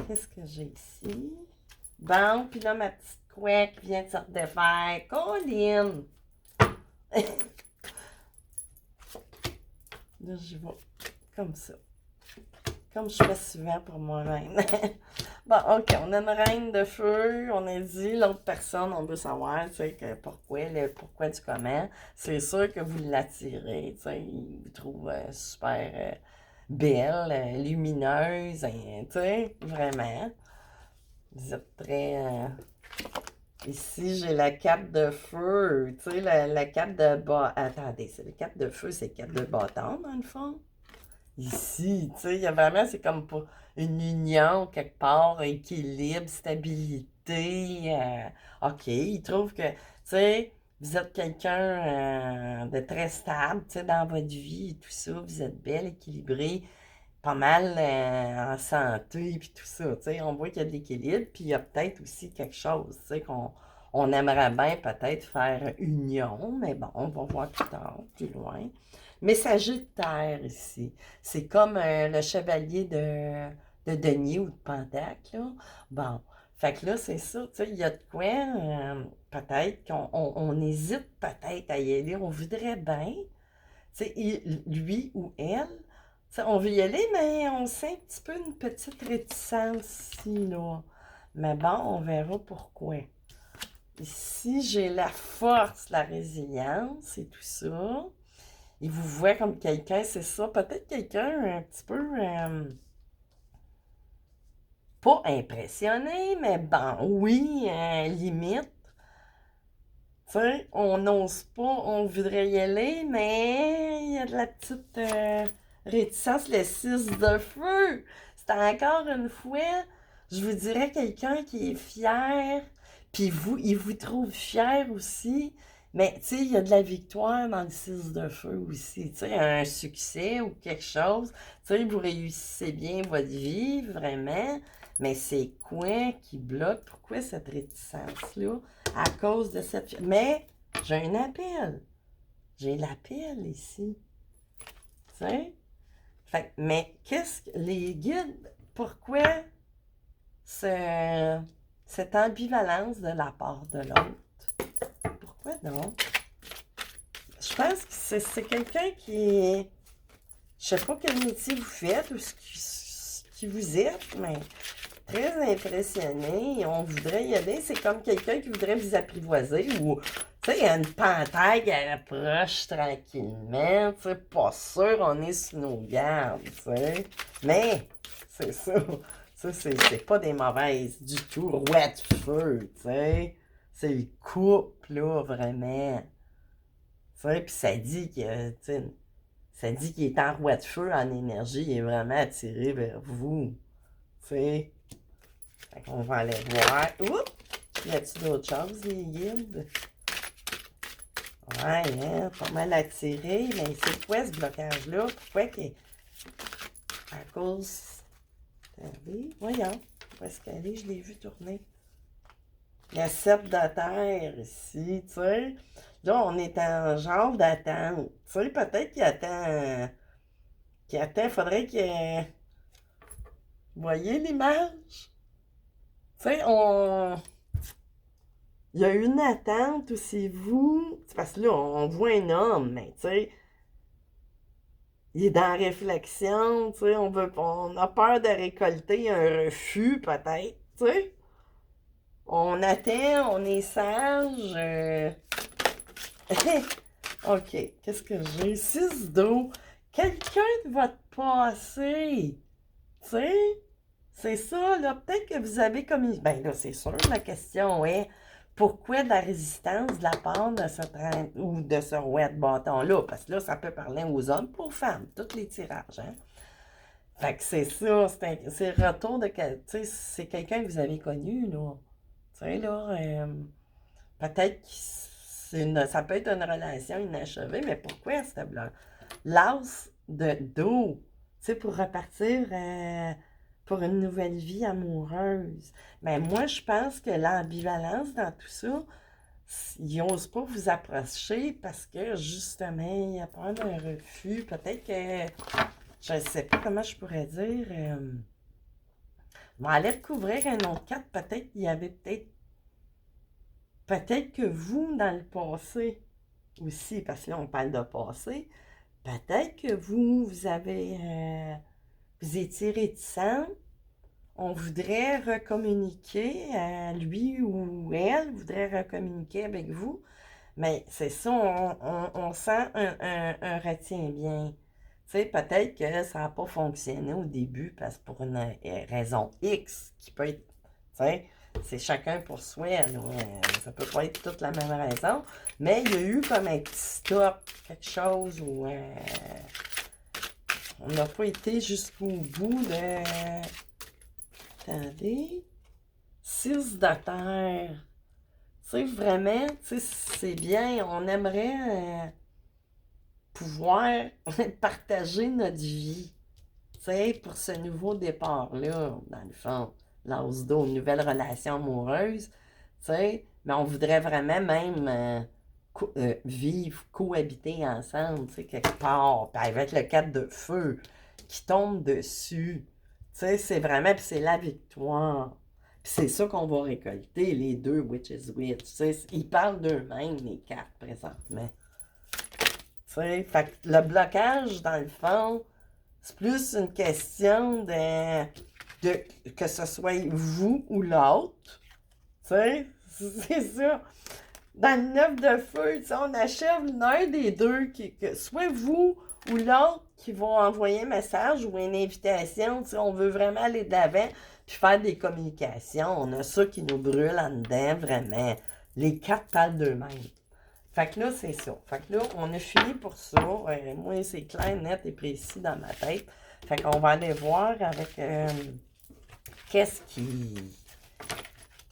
Qu'est-ce que j'ai ici? Bon, puis là, ma petite couette vient de se redéfaire. Colline! Là, j'y vais comme ça. Comme je fais souvent pour moi-même. Bon, OK, on a une reine de feu. On a dit l'autre personne, on veut savoir, tu sais, que pourquoi, le pourquoi du comment. C'est sûr que vous l'attirez, tu sais. Il vous trouve super belle, lumineuse, hein, tu sais, vraiment. Vous êtes très... Ici, j'ai la cape de feu. Tu sais, la cape de bâton. Attendez, c'est la cape de feu, c'est la cape de bâton, dans le fond. Ici, tu sais, il y a vraiment, c'est comme pour une union quelque part, équilibre, stabilité. OK, il trouve que, tu sais, vous êtes quelqu'un de très stable, tu sais, dans votre vie et tout ça. Vous êtes belle, équilibrée, pas mal en santé, puis tout ça, tu sais. On voit qu'il y a de l'équilibre, puis il y a peut-être aussi quelque chose, tu sais, qu'on aimerait bien peut-être faire union, mais bon, on va voir plus tard, plus loin. Mais Sagittaire ici, c'est comme le chevalier de denier ou de pentacle, là. Bon, fait que là, c'est ça, tu sais, il y a de quoi, peut-être qu'on hésite peut-être à y aller, on voudrait bien, tu sais, lui ou elle, tu sais, on veut y aller, mais on sent un petit peu une petite réticence ici, là. Mais bon, on verra pourquoi. Ici, j'ai la force, la résilience et tout ça. Il vous voit comme quelqu'un, c'est ça. Peut-être quelqu'un un petit peu pas impressionné, mais bon, oui, limite. Tu sais, on n'ose pas, on voudrait y aller, mais il y a de la petite réticence, le 6 de feu. C'est encore une fois, je vous dirais quelqu'un qui est fier, puis vous, il vous trouve fier aussi, mais tu sais, il y a de la victoire dans le 6 de feu aussi, tu sais, un succès ou quelque chose, tu sais, vous réussissez bien votre vie, vraiment, mais c'est quoi qui bloque? Pourquoi cette réticence-là? À cause de cette... Mais j'ai un appel. J'ai l'appel ici. Tu sais? Fait, mais qu'est-ce que les guides, pourquoi ce, cette ambivalence de la part de l'autre? Pourquoi donc? Je pense que c'est quelqu'un qui est... Je sais pas quel métier vous faites ou ce qui vous êtes, mais très impressionné. On voudrait y aller. C'est comme quelqu'un qui voudrait vous apprivoiser ou, tu sais, il y a une panthère qui approche tranquillement. Tu sais, pas sûr, on est sous nos gardes, tu sais. Mais, c'est ça. Ça, c'est pas des mauvaises du tout. Roi de feu, tu sais. C'est le couple, là, vraiment. Tu sais, puis ça dit que, tu sais, ça dit qu'il est en roi de feu, en énergie, il est vraiment attiré vers vous. Tu sais. Fait qu'on va aller voir. Oups! Y a-t-il d'autres choses, les guides? Ouais, hein, pas mal attiré. Mais c'est quoi ce blocage-là? Pourquoi qu'il à cause... Regardez, voyons. Où est-ce qu'elle est? Je l'ai vu tourner. Il y a 7 de terre ici, tu sais. Là, on est en genre d'attente. Tu sais, peut-être qu'il attend... Qu'il attend, faudrait que... Vous voyez l'image? Tu sais, on... Il y a une attente où c'est vous. Parce que là, on voit un homme, mais tu sais, il est dans la réflexion, tu sais, on a peur de récolter un refus, peut-être, tu sais. On attend, on est sage. OK, qu'est-ce que j'ai? 6 d'eau. Quelqu'un de votre passé, tu sais, c'est ça, là. Peut-être que vous avez commis. Ben là, c'est sûr, la question est pourquoi de la résistance de la part de ce train ou de ce roi de bâton-là? Parce que là, ça peut parler aux hommes, pour aux femmes, tous les tirages, hein? Fait que c'est ça, c'est le retour de. Tu sais, c'est quelqu'un que vous avez connu, là. Tu sais, là, peut-être que ça peut être une relation inachevée, mais pourquoi cette blanc? L'as de dos, tu sais, pour repartir pour une nouvelle vie amoureuse. Mais moi, je pense que l'ambivalence dans tout ça, ils n'osent pas vous approcher parce que, justement, il y a peur d'un refus. Peut-être que, je ne sais pas comment je pourrais dire, on allait découvrir un autre cadre. Peut-être qu'il y avait peut-être que vous, dans le passé aussi, parce que là, on parle de passé, peut-être que vous avez, vous étiez réticent. On voudrait recommuniquer, lui ou elle voudrait recommuniquer avec vous, mais c'est ça, on sent un retient-bien. Tu sais, peut-être que ça n'a pas fonctionné au début parce que pour une raison X qui peut être, tu sais, c'est chacun pour soi, là. Ça peut pas être toute la même raison, mais il y a eu comme un petit stop, quelque chose où on n'a pas été jusqu'au bout de... Attendez. 6 de terre. Tu sais, vraiment, tu sais, c'est bien. On aimerait pouvoir partager notre vie. Tu sais, pour ce nouveau départ-là, dans le fond, l'as d'eau, une nouvelle relation amoureuse. Tu sais, mais on voudrait vraiment même vivre, cohabiter ensemble, tu sais, quelque part. Puis avec le cadre de feu qui tombe dessus. Tu sais, c'est vraiment, puis c'est la victoire. Puis c'est ça qu'on va récolter, les deux Witches Witch. Tu sais, ils parlent d'eux-mêmes, les cartes, présentement. Tu sais, fait que le blocage, dans le fond, c'est plus une question de que ce soit vous ou l'autre. Tu sais, c'est ça. Dans le neuf de feu, tu sais, on achève l'un des deux, que soit vous ou l'autre qui vont envoyer un message ou une invitation. Tu sais, on veut vraiment aller de l'avant puis faire des communications. On a ça qui nous brûle en dedans, vraiment. Les quatre parlent d'eux-mêmes. Fait que là, c'est ça. Fait que là, on a fini pour ça. Moi, c'est clair, net et précis dans ma tête. Fait qu'on va aller voir avec qu'est-ce qui...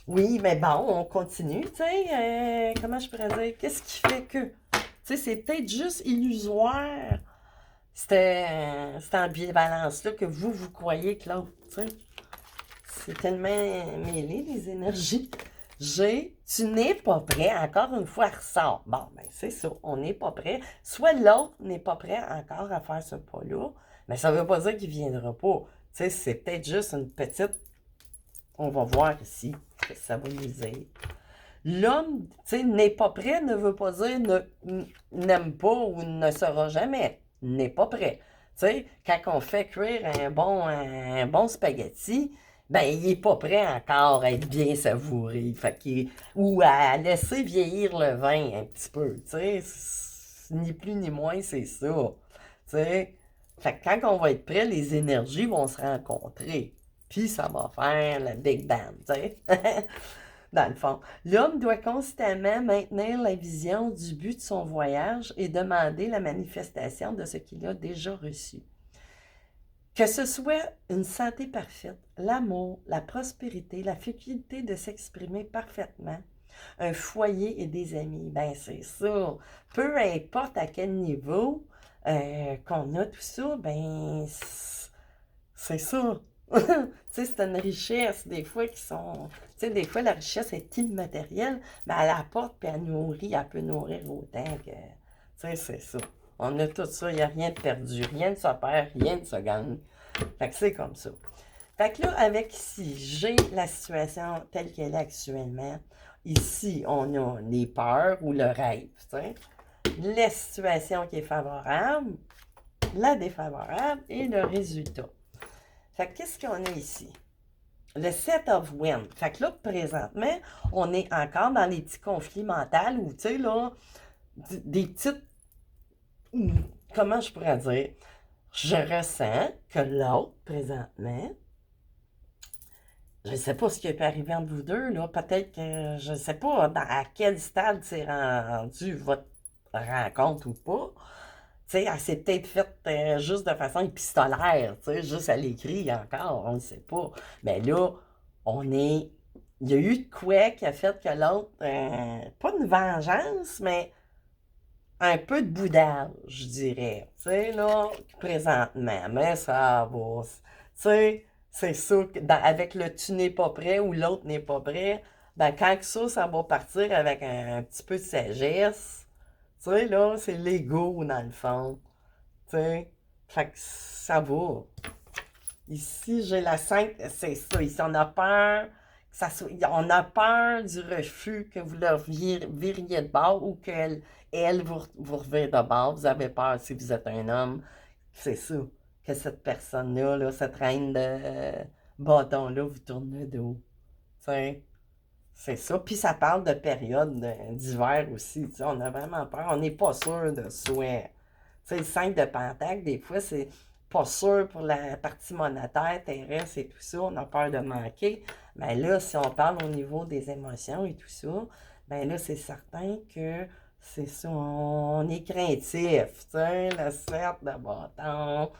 Oui, mais bon, on continue, tu sais. Comment je pourrais dire? Qu'est-ce qui fait que... Tu sais, c'est peut-être juste illusoire, cette ambivalence-là que vous croyez que l'autre, tu sais. C'est tellement mêlé, les énergies. Tu n'es pas prêt, encore une fois, elle ressort. Bon, ben c'est ça, on n'est pas prêt. Soit l'autre n'est pas prêt encore à faire ce pas-là, mais ça ne veut pas dire qu'il ne viendra pas. Tu sais, c'est peut-être juste une petite... On va voir ici ce que ça va nous dire. L'homme, tu sais, n'est pas prêt ne veut pas dire n'aime pas ou ne sera jamais. N'est pas prêt. Tu sais, quand on fait cuire un bon spaghetti, ben, il n'est pas prêt encore à être bien savouré. Ou à laisser vieillir le vin un petit peu. Tu sais, ni plus ni moins, c'est ça. Tu sais, fait que quand on va être prêt, les énergies vont se rencontrer. Puis ça va faire le Big Bang, tu sais. Dans le fond, l'homme doit constamment maintenir la vision du but de son voyage et demander la manifestation de ce qu'il a déjà reçu. Que ce soit une santé parfaite, l'amour, la prospérité, la faculté de s'exprimer parfaitement, un foyer et des amis, ben c'est ça. Peu importe à quel niveau qu'on a tout ça, ben c'est ça. Tu sais, c'est une richesse, des fois, qui sont... Tu sais, des fois, la richesse est immatérielle, mais elle apporte, puis elle nourrit, elle peut nourrir autant que... Tu sais, c'est ça. On a tout ça, il n'y a rien de perdu, rien ne se perd, rien ne se gagne. Fait que c'est comme ça. Fait que là, avec ici, j'ai la situation telle qu'elle est actuellement. Ici, on a les peurs ou le rêve, tu sais. La situation qui est favorable, la défavorable et le résultat. Fait que qu'est-ce qu'on a ici? Le set of wind. Fait que là, présentement, on est encore dans les petits conflits mentaux où, tu sais, là, des petites... Comment je pourrais dire? Je ressens que l'autre, présentement, je ne sais pas ce qui peut arriver entre vous deux, là. Peut-être que, je ne sais pas à quel stade c'est rendu votre rencontre ou pas. Tu sais, elle s'est peut-être faite juste de façon épistolaire, tu sais, juste à l'écrit encore, on ne sait pas. Mais là, on est... Il y a eu de quoi qui a fait que l'autre, pas une vengeance, mais un peu de boudage, je dirais. Tu sais, là, présentement, mais ça va. Tu sais, c'est sûr que avec le tu n'es pas prêt ou l'autre n'est pas prêt, ben quand ça va partir avec un petit peu de sagesse. Tu sais, là, c'est l'ego, dans le fond. Tu sais, fait que ça va. Ici, j'ai la 5, c'est ça. Ici, on a peur que on a peur du refus que vous leur viriez de bord ou qu'elle vous revire de bord. Vous avez peur si vous êtes un homme. C'est ça. Que cette personne-là, là, cette reine de bâton-là, vous tourne le dos. T'sais, c'est ça. Puis ça parle de période d'hiver aussi. T'sais, on a vraiment peur. On n'est pas sûr de soi. Le 5 de Pentacle, des fois, c'est pas sûr pour la partie monétaire, terrestre et tout ça. On a peur de manquer. Mais là, si on parle au niveau des émotions et tout ça, ben là, c'est certain que c'est ça. On est craintif. Le 7 de bâton.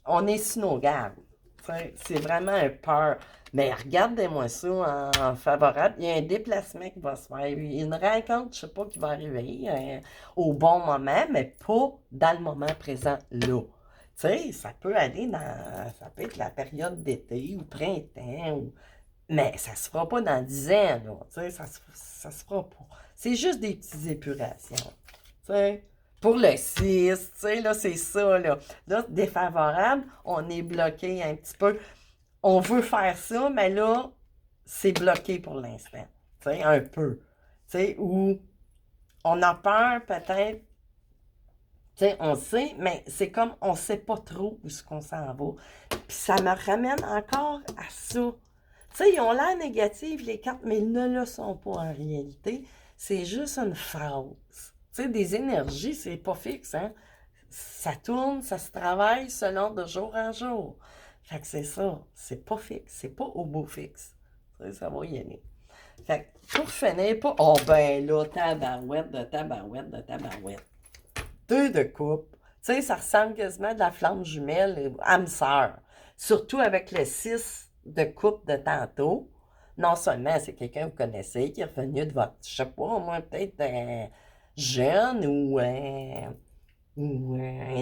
On est sur nos gardes. C'est vraiment un peur. Mais regardez-moi ça en favorable. Il y a un déplacement qui va se faire. Une rencontre, je ne sais pas, qui va arriver au bon moment, mais pas dans le moment présent là. Tu sais, ça peut aller dans. Ça peut être la période d'été ou printemps, mais ça se fera pas dans 10 ans, là. Tu sais, ça se fera pas. C'est juste des petites épurations. Tu sais. Pour le 6, tu sais, là, c'est ça, là. Là, défavorable, on est bloqué un petit peu. On veut faire ça, mais là, c'est bloqué pour l'instant. Tu sais, un peu. Tu sais, ou on a peur peut-être, tu sais, on sait, mais c'est comme on sait pas trop où est-ce qu'on s'en va. Puis ça me ramène encore à ça. Tu sais, ils ont l'air négatifs, les cartes, mais ils ne le sont pas en réalité. C'est juste une phrase. Tu sais, des énergies, c'est pas fixe, hein? Ça tourne, ça se travaille selon de jour en jour. Fait que c'est ça, c'est pas fixe, c'est pas au beau fixe. Tu sais, ça va y aller. Fait que pour finir, pas, oh ben là, tabarouette de tabarouette de tabarouette. 2 de coupe. Tu sais, ça ressemble quasiment à de la flamme jumelle, âme sœur. Surtout avec le 6 de coupe de tantôt. Non seulement c'est quelqu'un que vous connaissez qui est revenu de votre, je sais pas, moi, peut-être jeune ou un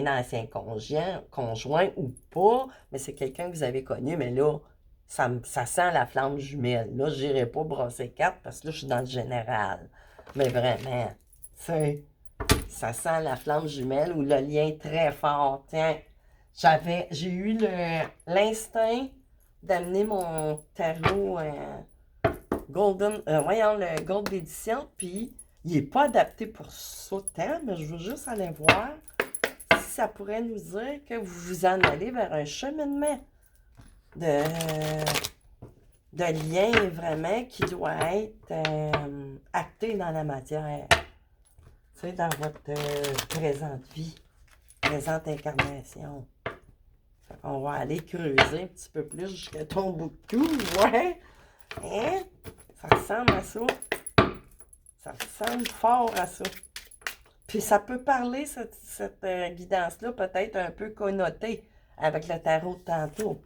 ancien conjoint ou pas, mais c'est quelqu'un que vous avez connu, mais là, ça sent la flamme jumelle. Là, je n'irai pas brasser 4 parce que là, je suis dans le général. Mais vraiment, tu sais, ça sent la flamme jumelle ou le lien très fort. Tiens, j'ai eu l'instinct d'amener mon tarot voyons, le Gold d'édition, puis il n'est pas adapté pour ça tant, mais je veux juste aller voir si ça pourrait nous dire que vous vous en allez vers un cheminement de, de lien vraiment qui doit être acté dans la matière. Tu sais, dans votre présente vie, présente incarnation. Fait qu'on va aller creuser un petit peu plus jusqu'à ton bout de cou, ouais. Hein? Ça ressemble à ça. Ça ressemble fort à ça. Puis ça peut parler, cette guidance-là, peut-être un peu connotée avec le tarot de tantôt.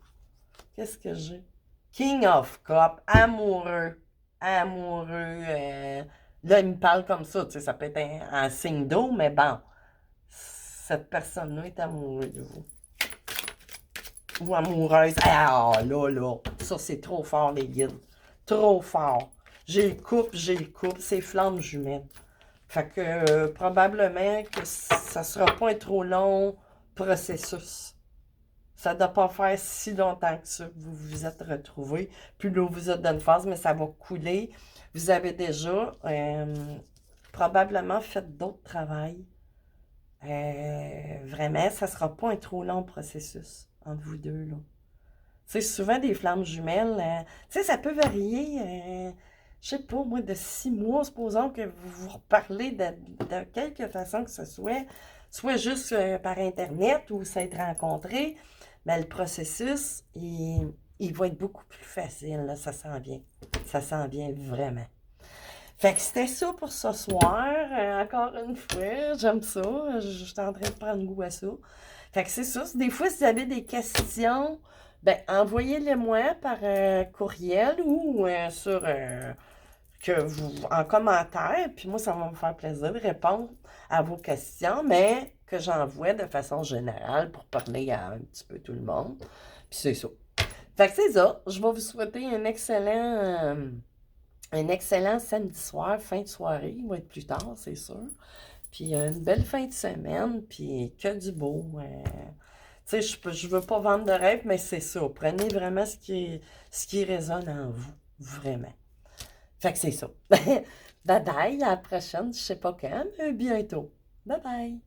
Qu'est-ce que j'ai? King of Cup, amoureux. Amoureux. Là, il me parle comme ça, tu sais, ça peut être un signe d'eau, mais bon, cette personne-là est amoureuse de vous. Ou amoureuse. Ah, là, ça c'est trop fort, les guides. Trop fort. J'ai le couple, c'est flamme jumelle. Fait que probablement que ça sera pas un trop long processus. Ça ne doit pas faire si longtemps que ça que vous vous êtes retrouvés. Puis là, vous êtes dans une phase, mais ça va couler. Vous avez déjà probablement fait d'autres travails. Vraiment, ça ne sera pas un trop long processus entre vous deux, là. Tu sais, souvent des flammes jumelles, tu sais, ça peut varier, je sais pas, moi, de 6 mois, supposons que vous vous reparlez de quelque façon que ce soit juste par Internet ou s'être rencontrés, mais le processus, il va être beaucoup plus facile, là, ça s'en vient. Ça s'en vient vraiment. Fait que c'était ça pour ce soir. Encore une fois, j'aime ça. Je suis en train de prendre goût à ça. Fait que c'est ça. Des fois, si vous avez des questions, ben envoyez-les-moi par courriel ou en commentaire. Puis moi, ça va me faire plaisir de répondre à vos questions, mais que j'envoie de façon générale pour parler à un petit peu tout le monde. Puis c'est ça. Fait que c'est ça. Je vais vous souhaiter un excellent samedi soir, fin de soirée. Il va être plus tard, c'est sûr. Puis une belle fin de semaine, puis que du beau. Tu sais, je veux pas vendre de rêve, mais c'est ça. Prenez vraiment ce qui résonne en vous. Vraiment. Fait que c'est ça. Bye bye, à la prochaine, je sais pas quand, mais bientôt. Bye bye.